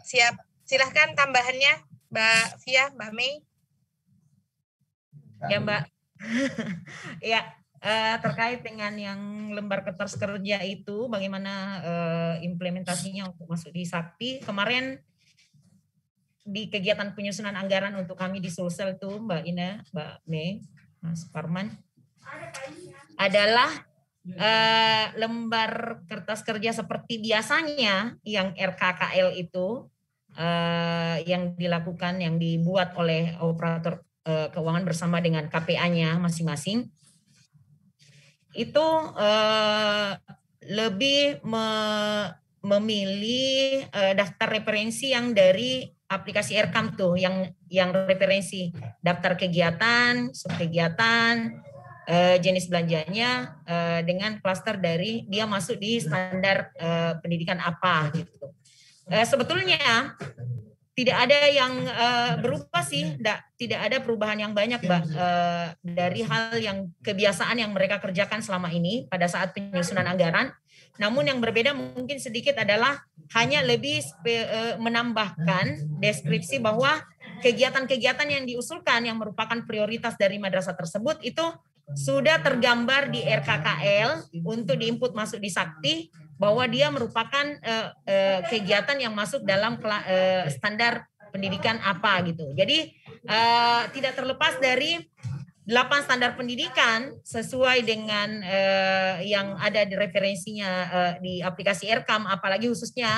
siap. Silahkan tambahannya Mbak Fia, Mbak Mei. Ya Mbak, ya. Terkait dengan yang lembar kertas kerja itu, bagaimana implementasinya untuk masuk di Sakti. Kemarin di kegiatan penyusunan anggaran untuk kami di Sulsel itu, Mbak Ina, Mbak Mei, Mas Farman, adalah lembar kertas kerja seperti biasanya yang RKKL itu yang dilakukan, yang dibuat oleh operator keuangan bersama dengan KPA-nya masing-masing. Itu lebih memilih daftar referensi yang dari aplikasi RKAM tuh, yang referensi daftar kegiatan, subkegiatan, jenis belanjanya dengan klaster dari dia masuk di standar pendidikan apa gitu. Sebetulnya tidak ada yang berubah sih, tidak ada perubahan yang banyak, Mbak, dari hal yang kebiasaan yang mereka kerjakan selama ini pada saat penyusunan anggaran. Namun yang berbeda mungkin sedikit adalah hanya lebih menambahkan deskripsi bahwa kegiatan-kegiatan yang diusulkan yang merupakan prioritas dari madrasah tersebut itu sudah tergambar di RKKL untuk diinput masuk di Sakti, bahwa dia merupakan kegiatan yang masuk dalam standar pendidikan apa gitu. Jadi tidak terlepas dari 8 standar pendidikan sesuai dengan yang ada di referensinya di aplikasi RKAM, apalagi khususnya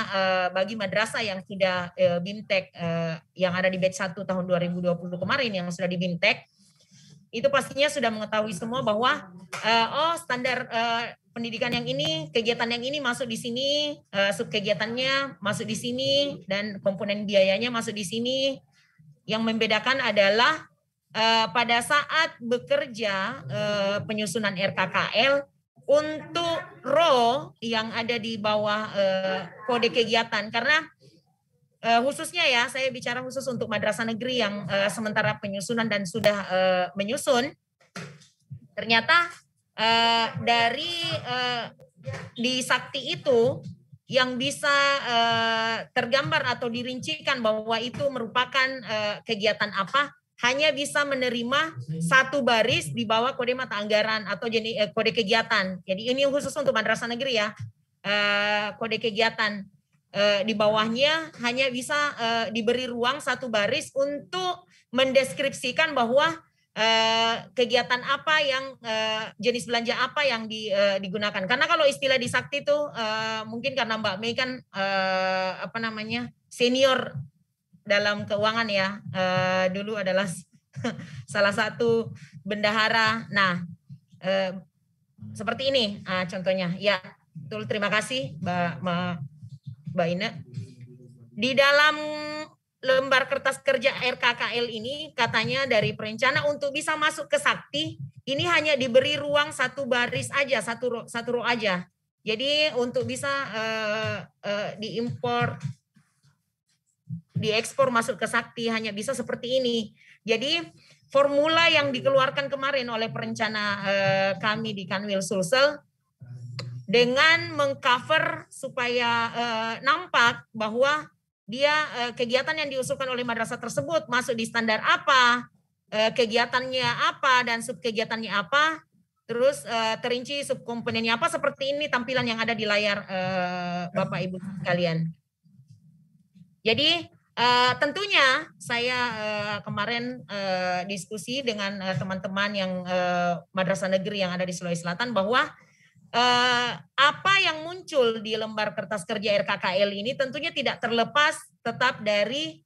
bagi madrasah yang sudah BIMTEK yang ada di batch 1 tahun 2020 kemarin yang sudah di BIMTEK, itu pastinya sudah mengetahui semua bahwa standar pendidikan yang ini, kegiatan yang ini masuk di sini, subkegiatannya masuk di sini, dan komponen biayanya masuk di sini. Yang membedakan adalah pada saat bekerja penyusunan RKKL untuk row yang ada di bawah kode kegiatan, karena khususnya ya, saya bicara khusus untuk madrasah negeri yang sementara penyusunan dan sudah menyusun, ternyata dari di Sakti itu yang bisa tergambar atau dirincikan bahwa itu merupakan kegiatan apa, hanya bisa menerima satu baris di bawah kode mata anggaran atau kode kegiatan. Jadi ini khusus untuk madrasah negeri ya, kode kegiatan. Di bawahnya hanya bisa diberi ruang satu baris untuk mendeskripsikan bahwa kegiatan apa yang jenis belanja apa yang digunakan. Karena kalau istilah di Sakti itu mungkin karena Mbak Mei kan senior dalam keuangan ya, dulu adalah salah satu bendahara. Nah seperti ini contohnya ya. Betul, terima kasih Mbak Ina. Di dalam lembar kertas kerja RKKL ini katanya dari perencana untuk bisa masuk ke Sakti ini hanya diberi ruang satu baris aja, satu row aja. Jadi untuk bisa diimpor, diekspor masuk ke Sakti hanya bisa seperti ini. Jadi formula yang dikeluarkan kemarin oleh perencana kami di Kanwil Sulsel dengan mengcover supaya nampak bahwa dia kegiatan yang diusulkan oleh madrasah tersebut masuk di standar apa, kegiatannya apa dan subkegiatannya apa, terus terinci subkomponennya apa, seperti ini tampilan yang ada di layar Bapak Ibu sekalian. Jadi tentunya saya kemarin diskusi dengan teman-teman yang madrasah negeri yang ada di Sulawesi Selatan bahwa apa yang muncul di lembar kertas kerja RKKL ini tentunya tidak terlepas tetap dari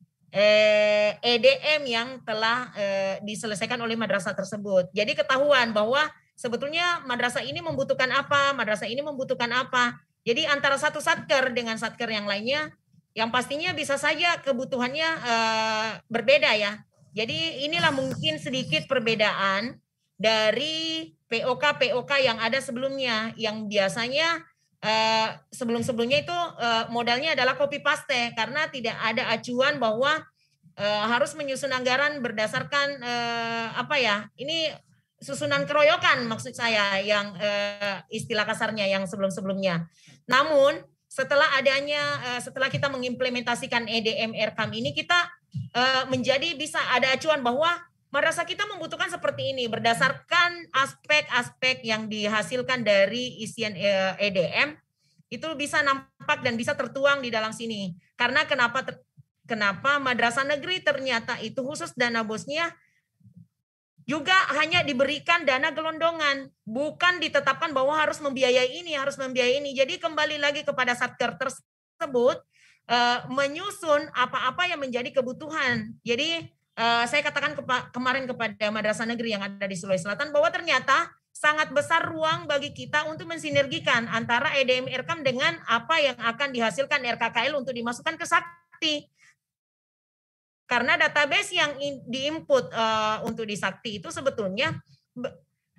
EDM yang telah diselesaikan oleh madrasah tersebut. Jadi ketahuan bahwa sebetulnya madrasah ini membutuhkan apa, madrasah ini membutuhkan apa. Jadi antara satu satker dengan satker yang lainnya, yang pastinya bisa saja kebutuhannya berbeda ya. Jadi inilah mungkin sedikit perbedaan dari POK yang ada sebelumnya, yang biasanya sebelum-sebelumnya itu modalnya adalah copy paste karena tidak ada acuan bahwa harus menyusun anggaran berdasarkan ini susunan keroyokan maksud saya yang istilah kasarnya yang sebelum-sebelumnya. Namun setelah kita mengimplementasikan EDM RKAM ini, kita menjadi bisa ada acuan bahwa madrasah kita membutuhkan seperti ini berdasarkan aspek-aspek yang dihasilkan dari isian EDM itu bisa nampak dan bisa tertuang di dalam sini. Karena kenapa madrasah negeri ternyata itu khusus dana bosnya juga hanya diberikan dana gelondongan, bukan ditetapkan bahwa harus membiayai ini, harus membiayai ini. Jadi kembali lagi kepada satker tersebut menyusun apa-apa yang menjadi kebutuhan. Jadi saya katakan kemarin kepada madrasah negeri yang ada di Sulawesi Selatan bahwa ternyata sangat besar ruang bagi kita untuk mensinergikan antara EDM RKAM dengan apa yang akan dihasilkan RKKL untuk dimasukkan ke Sakti. Karena database yang diinput untuk di Sakti itu sebetulnya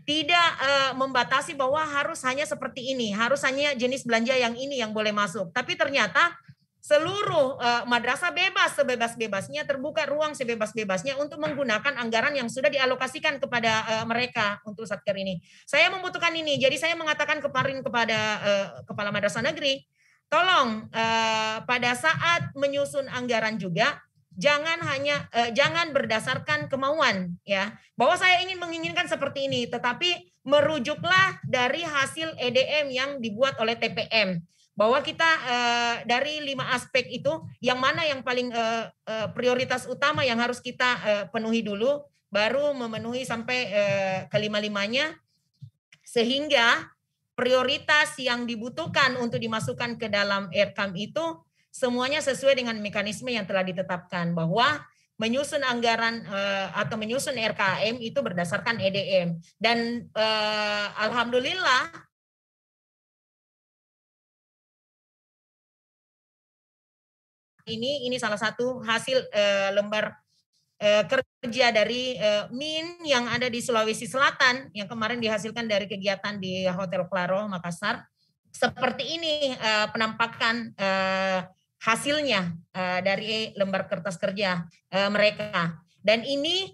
tidak membatasi bahwa harus hanya seperti ini, harus hanya jenis belanja yang ini yang boleh masuk. Tapi ternyata seluruh madrasah bebas sebebas-bebasnya, terbuka ruang sebebas-bebasnya untuk menggunakan anggaran yang sudah dialokasikan kepada mereka untuk satker ini. Saya membutuhkan ini, jadi saya mengatakan kemarin kepada kepala madrasah negeri, tolong pada saat menyusun anggaran juga jangan berdasarkan kemauan ya, bahwa saya menginginkan seperti ini, tetapi merujuklah dari hasil EDM yang dibuat oleh TPM. Bahwa kita dari 5 aspek itu, yang mana yang paling prioritas utama yang harus kita penuhi dulu, baru memenuhi sampai kelima-limanya, sehingga prioritas yang dibutuhkan untuk dimasukkan ke dalam RKAM itu semuanya sesuai dengan mekanisme yang telah ditetapkan, bahwa menyusun anggaran atau menyusun RKM itu berdasarkan EDM. Dan alhamdulillah ini salah satu hasil lembar kerja dari MIN yang ada di Sulawesi Selatan yang kemarin dihasilkan dari kegiatan di Hotel Claro Makassar. Seperti ini penampakan hasilnya dari lembar kertas kerja mereka. Dan ini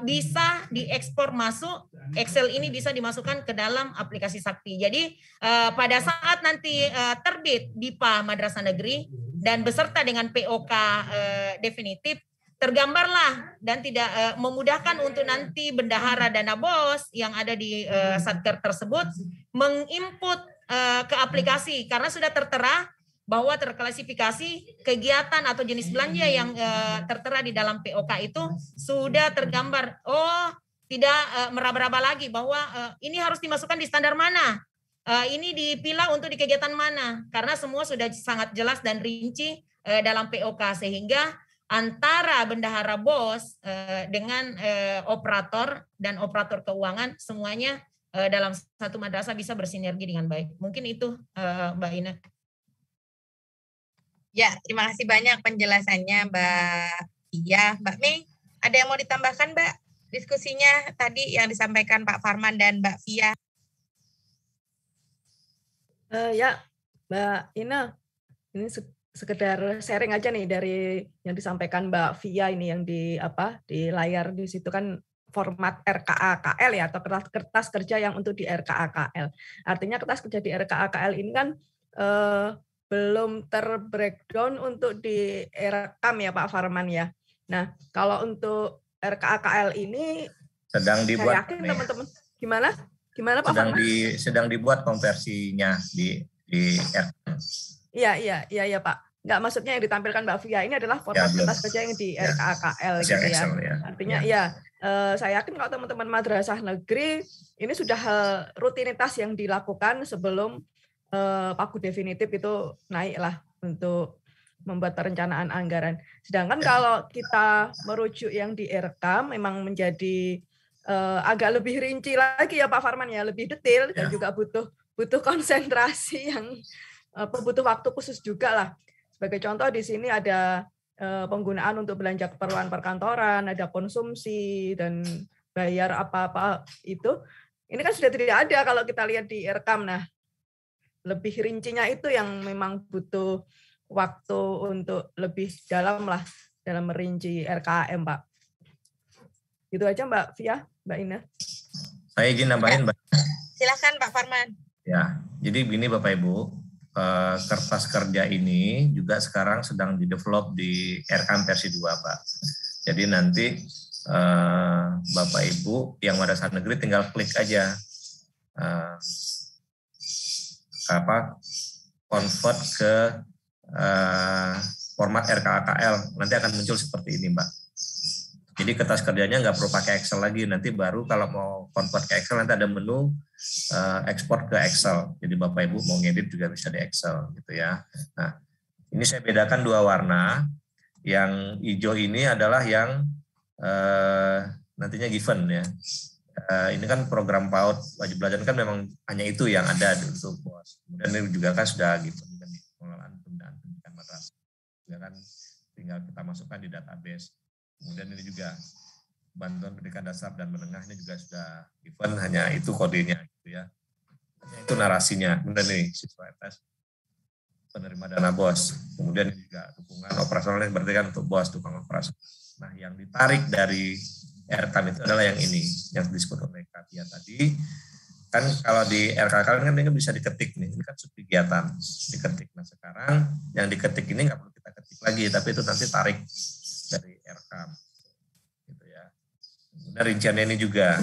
bisa diekspor masuk, Excel ini bisa dimasukkan ke dalam aplikasi Sakti. Jadi pada saat nanti terbit DIPA Madrasah Negeri dan beserta dengan POK definitif, tergambarlah dan tidak memudahkan untuk nanti bendahara dana bos yang ada di satker tersebut menginput ke aplikasi, karena sudah tertera bahwa terklasifikasi kegiatan atau jenis belanja yang tertera di dalam POK itu sudah tergambar. Oh, tidak meraba-raba lagi bahwa ini harus dimasukkan di standar mana, ini dipilah untuk di kegiatan mana, karena semua sudah sangat jelas dan rinci dalam POK, sehingga antara bendahara bos dengan operator dan operator keuangan semuanya dalam satu madrasah bisa bersinergi dengan baik. Mungkin itu Mbak Ina. Ya, terima kasih banyak penjelasannya Mbak Fia. Mbak Mei, ada yang mau ditambahkan Mbak? diskusinya tadi yang disampaikan Pak Farman dan Mbak Fia. Ya, Mbak Ina, ini sekedar sharing aja nih dari yang disampaikan Mbak Fia ini yang di layar di situ kan format RKA-KL ya, atau kertas kerja yang untuk di RKA-KL. Artinya kertas kerja di RKA-KL ini kan belum terbreakdown untuk di rekam ya Pak Farman ya. Nah, kalau untuk RKA-KL ini sedang dibuat. Saya yakin teman-teman. Gimana Pak Farman? Sedang dibuat konversinya di RKA. Iya Pak. Enggak, maksudnya yang ditampilkan Mbak Fia ini adalah format kertas kerja yang di RKA-KL gitu ya. Excel, ya. Artinya saya yakin kalau teman-teman madrasah negeri ini sudah rutinitas yang dilakukan sebelum pagu definitif itu naiklah untuk membuat perencanaan anggaran. Sedangkan kalau kita merujuk yang di RKAM memang menjadi agak lebih rinci lagi ya Pak Farman ya, lebih detail dan juga butuh konsentrasi yang butuh waktu khusus juga lah. Sebagai contoh di sini ada penggunaan untuk belanja keperluan perkantoran, ada konsumsi dan bayar apa-apa itu. Ini kan sudah tidak ada kalau kita lihat di RKAM. Nah, lebih rincinya itu yang memang butuh waktu untuk lebih dalam lah dalam merinci RKAM, Pak. Itu aja Mbak Fia, Mbak Ina. Saya izin nambahin, Mbak. Silakan Pak Farman. Ya, jadi begini Bapak Ibu, kertas kerja ini juga sekarang sedang didevelop di RKAM versi 2, Pak. Jadi nanti Bapak Ibu yang madrasah negeri tinggal klik aja convert ke format RKA-KL, nanti akan muncul seperti ini, Mbak. Jadi kertas kerjanya nggak perlu pakai Excel lagi, nanti baru kalau mau convert ke Excel nanti ada menu ekspor ke Excel. Jadi Bapak Ibu mau ngedit juga bisa di Excel gitu ya. Nah, ini saya bedakan dua warna. Yang hijau ini adalah yang nantinya given ya. Ini kan program PAUD wajib belajar kan memang hanya itu yang ada untuk BOS. Kemudian ini juga kan sudah given juga nih pengelolaan pendanaan pendidikan madrasah. Juga kan tinggal kita masukkan di database. Kemudian ini juga bantuan pendidikan dasar dan menengah ini juga sudah given, hanya itu kodenya gitu ya. Itu narasinya. Kemudian nih siswa ETS penerima dana BOS. Kemudian juga dukungan operasional yang berarti kan untuk BOS, dukungan operasional. Nah, yang ditarik dari RKAM itu adalah yang ini, yang disebut oleh Katia tadi. Kan kalau di RKAM kan ini bisa diketik nih, ini kan subkegiatan, diketik. Nah sekarang yang diketik ini nggak perlu kita ketik lagi, tapi itu nanti tarik dari RKAM. Gitu ya. Kemudian rinciannya ini juga,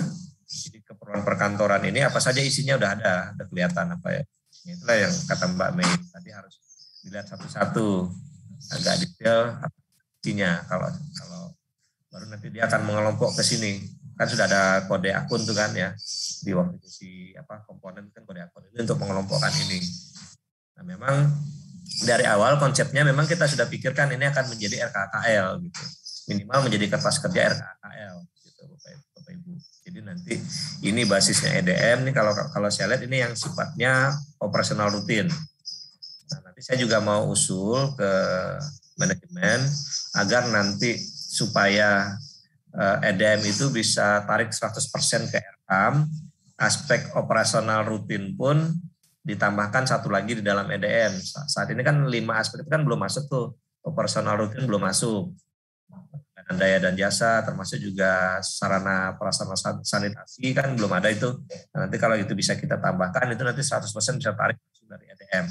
jadi keperluan perkantoran ini apa saja isinya udah kelihatan apa ya. Itulah yang kata Mbak Mei tadi harus dilihat satu-satu, agak detail isinya. Kalau baru nanti dia akan mengelompok ke sini. Kan sudah ada kode akun tuh kan ya. Di waktu itu komponen kan kode akun itu untuk mengelompokkan ini. Nah, memang dari awal konsepnya memang kita sudah pikirkan ini akan menjadi RKKL gitu. Minimal menjadi kertas kerja RKKL gitu Bapak Ibu. Jadi nanti ini basisnya EDM nih kalau saya lihat ini yang sifatnya operasional rutin. Nah, nanti saya juga mau usul ke manajemen agar nanti supaya EDM itu bisa tarik 100% ke RKAM, aspek operasional rutin pun ditambahkan satu lagi di dalam EDM. Saat ini kan 5 aspek itu kan belum masuk tuh, operasional rutin belum masuk. Daya dan jasa termasuk juga sarana prasarana sanitasi kan belum ada itu. Nah, nanti kalau itu bisa kita tambahkan itu nanti 100% bisa tarik dari EDM.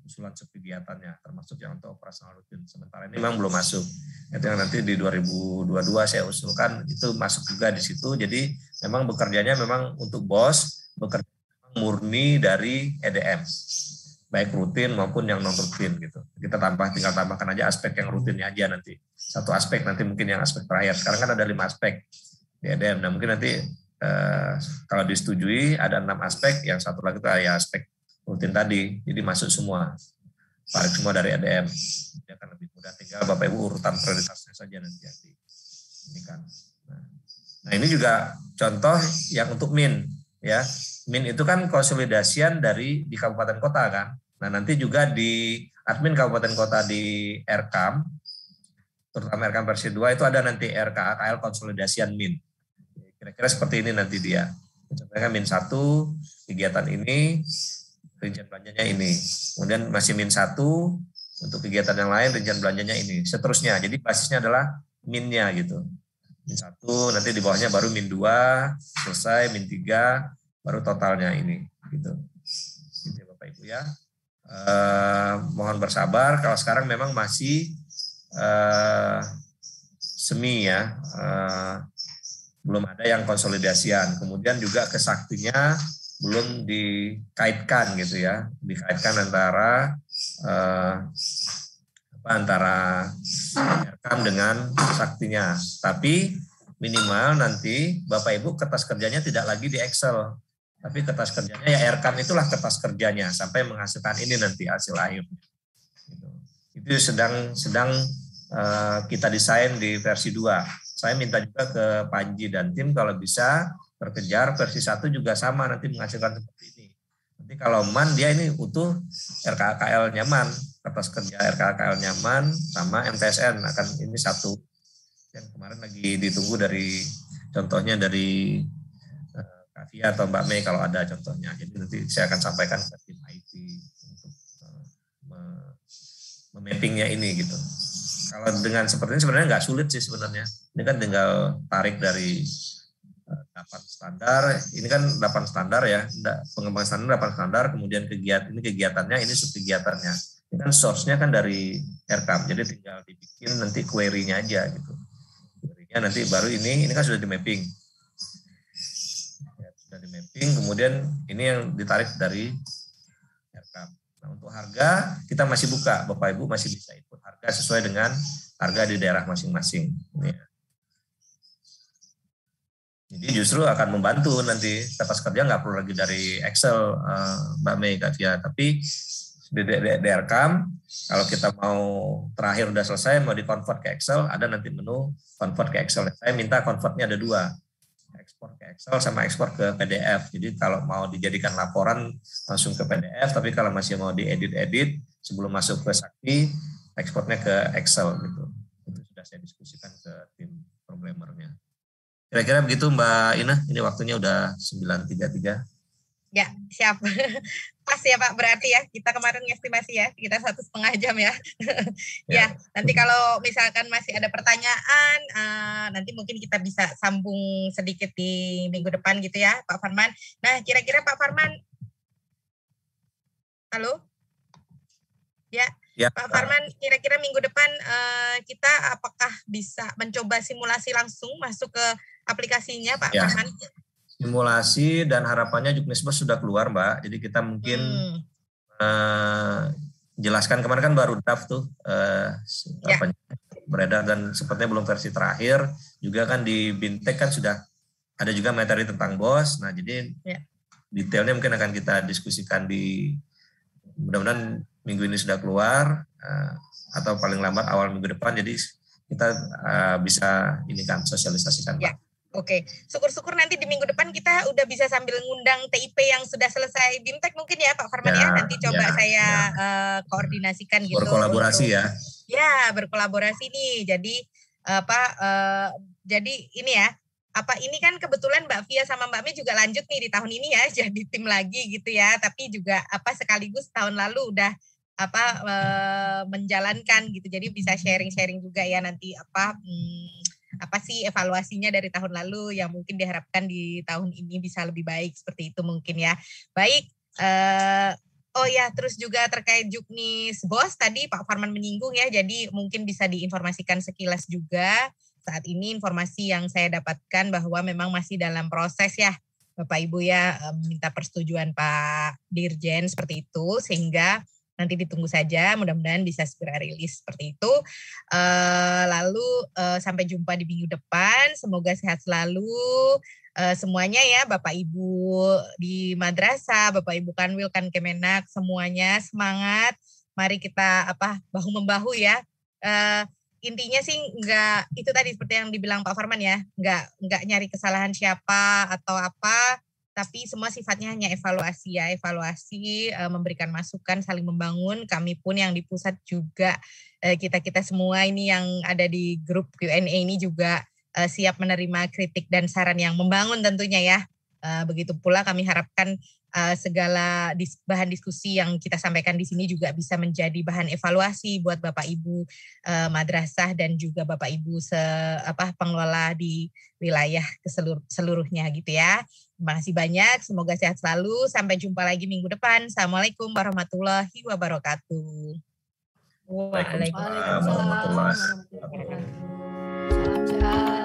Usulan kegiatannya termasuk yang untuk operasional rutin. Sementara ini memang belum masuk. Itu yang nanti di 2022 saya usulkan itu masuk juga di situ. Jadi memang bekerjanya memang untuk BOS, bekerja murni dari EDM. Baik rutin maupun yang non rutin gitu. Kita tinggal tambahkan aja aspek yang rutinnya aja nanti. Satu aspek nanti mungkin yang aspek terakhir. Sekarang kan ada 5 aspek di EDM. Nah mungkin nanti kalau disetujui ada 6 aspek, yang satu lagi itu ya aspek rutin tadi, jadi masuk semua, tarik semua dari EDM, dia akan lebih mudah. Tinggal Bapak Ibu urutan prioritasnya saja nanti ini kan. Nah ini juga contoh yang untuk MIN ya. MIN itu kan konsolidasian di kabupaten kota kan. Nah nanti juga di admin kabupaten kota di RKAM terutama RKAM versi 2 itu ada nanti RKAKL konsolidasian min. Kira-kira seperti ini nanti dia. Contohnya min 1, kegiatan ini, rincian belanjanya ini. Kemudian masih min 1, untuk kegiatan yang lain rincian belanjanya ini. Seterusnya, jadi basisnya adalah minnya gitu. Min 1, nanti di bawahnya baru min 2, selesai, min 3, baru totalnya ini. Gitu ya Bapak Ibu ya. Mohon bersabar, kalau sekarang memang masih semi ya. Belum ada yang konsolidasian, kemudian juga kesaktinya belum dikaitkan gitu ya, dikaitkan antara antara RKAM dengan saktinya. Tapi minimal nanti Bapak Ibu kertas kerjanya tidak lagi di Excel, tapi kertas kerjanya ya RKAM itulah kertas kerjanya sampai menghasilkan ini nanti hasil akhir. Itu sedang kita desain di versi 2. Saya minta juga ke Panji dan tim kalau bisa berkejar versi 1 juga sama nanti menghasilkan seperti ini. Nanti kalau MAN dia ini utuh RKAKL nyaman, kertas kerja RKAKL nyaman sama MTSN akan ini satu. Yang kemarin lagi ditunggu dari contohnya dari Kak Fia atau Mbak Mei kalau ada contohnya. Jadi nanti saya akan sampaikan ke tim IT untuk memappingnya ini gitu. Kalau dengan seperti ini sebenarnya nggak sulit sih sebenarnya. Ini kan tinggal tarik dari 8 standar. Ini kan 8 standar ya. Pengembangan standar 8 standar. Kemudian kegiatannya, ini subkegiatannya. Ini kan source-nya kan dari RKAM. Jadi tinggal dibikin nanti query-nya aja gitu. Query-nya nanti baru ini kan sudah di mapping. Ya, sudah di mapping. Kemudian ini yang ditarik dari RKAM. Nah, untuk harga kita masih buka, Bapak Ibu masih bisa input harga sesuai dengan harga di daerah masing-masing. Jadi justru akan membantu nanti kertas kerja nggak perlu lagi dari Excel, Mbak Mei, Kak Fia, tapi di RKAM kalau kita mau terakhir udah selesai mau di-convert ke Excel, ada nanti menu convert ke Excel. Saya minta convertnya ada 2. Ekspor ke Excel sama ekspor ke PDF. Jadi kalau mau dijadikan laporan langsung ke PDF, tapi kalau masih mau diedit-edit sebelum masuk ke Sakti, ekspornya ke Excel gitu. Itu sudah saya diskusikan ke tim programmernya. Kira-kira begitu Mbak Ina, ini waktunya udah 9.33. Ya, siap. Pas ya Pak, berarti ya, kita kemarin ngestimasi ya, kita 1,5 jam ya. Ya, nanti kalau misalkan masih ada pertanyaan, nanti mungkin kita bisa sambung sedikit di minggu depan gitu ya, Pak Farman. Nah, kira-kira Pak Farman, halo? Ya, Pak Farman, kira-kira minggu depan kita apakah bisa mencoba simulasi langsung masuk ke aplikasinya Pak Farman? Simulasi dan harapannya Juknisbos sudah keluar Mbak, jadi kita mungkin jelaskan kemarin kan baru draft tuh beredar dan sepertinya belum versi terakhir, juga kan di Bintek kan sudah ada juga materi tentang BOS, nah jadi detailnya mungkin akan kita diskusikan di, mudah-mudahan minggu ini sudah keluar atau paling lambat awal minggu depan, jadi kita bisa ini kan sosialisasikan Mbak. Oke, syukur-syukur nanti di minggu depan kita udah bisa sambil ngundang TIP yang sudah selesai BIMTEK mungkin ya Pak Farman ya. Nanti coba saya koordinasikan gitu. Berkolaborasi ya. Ya, berkolaborasi nih. Jadi jadi ini ya. Ini kan kebetulan Mbak Fia sama Mbak Mei juga lanjut nih di tahun ini ya, jadi tim lagi gitu ya. Tapi juga sekaligus tahun lalu udah menjalankan gitu. Jadi bisa sharing-sharing juga ya nanti apa sih evaluasinya dari tahun lalu yang mungkin diharapkan di tahun ini bisa lebih baik, seperti itu mungkin ya. Baik, terus juga terkait Juknisbos tadi Pak Farman menyinggung ya, jadi mungkin bisa diinformasikan sekilas juga. Saat ini informasi yang saya dapatkan bahwa memang masih dalam proses ya Bapak Ibu ya, minta persetujuan Pak Dirjen seperti itu, sehingga nanti ditunggu saja, mudah-mudahan bisa segera rilis seperti itu. Lalu sampai jumpa di minggu depan, semoga sehat selalu semuanya ya, Bapak Ibu di madrasah, Bapak Ibu Kanwil, Kemenak, semuanya semangat. Mari kita bahu-membahu ya. Intinya sih enggak, itu tadi seperti yang dibilang Pak Farman ya, enggak nyari kesalahan siapa atau apa, tapi semua sifatnya hanya evaluasi ya, evaluasi, memberikan masukan, saling membangun. Kami pun yang di pusat juga, kita semua ini yang ada di grup Q&A ini juga siap menerima kritik dan saran yang membangun tentunya ya. Begitu pula kami harapkan segala bahan diskusi yang kita sampaikan di sini juga bisa menjadi bahan evaluasi buat Bapak Ibu madrasah dan juga Bapak Ibu pengelola di wilayah seluruhnya gitu ya. Terima kasih banyak, semoga sehat selalu. Sampai jumpa lagi minggu depan. Assalamualaikum warahmatullahi wabarakatuh. Waalaikumsalam warahmatullahi wabarakatuh. Salam sehat.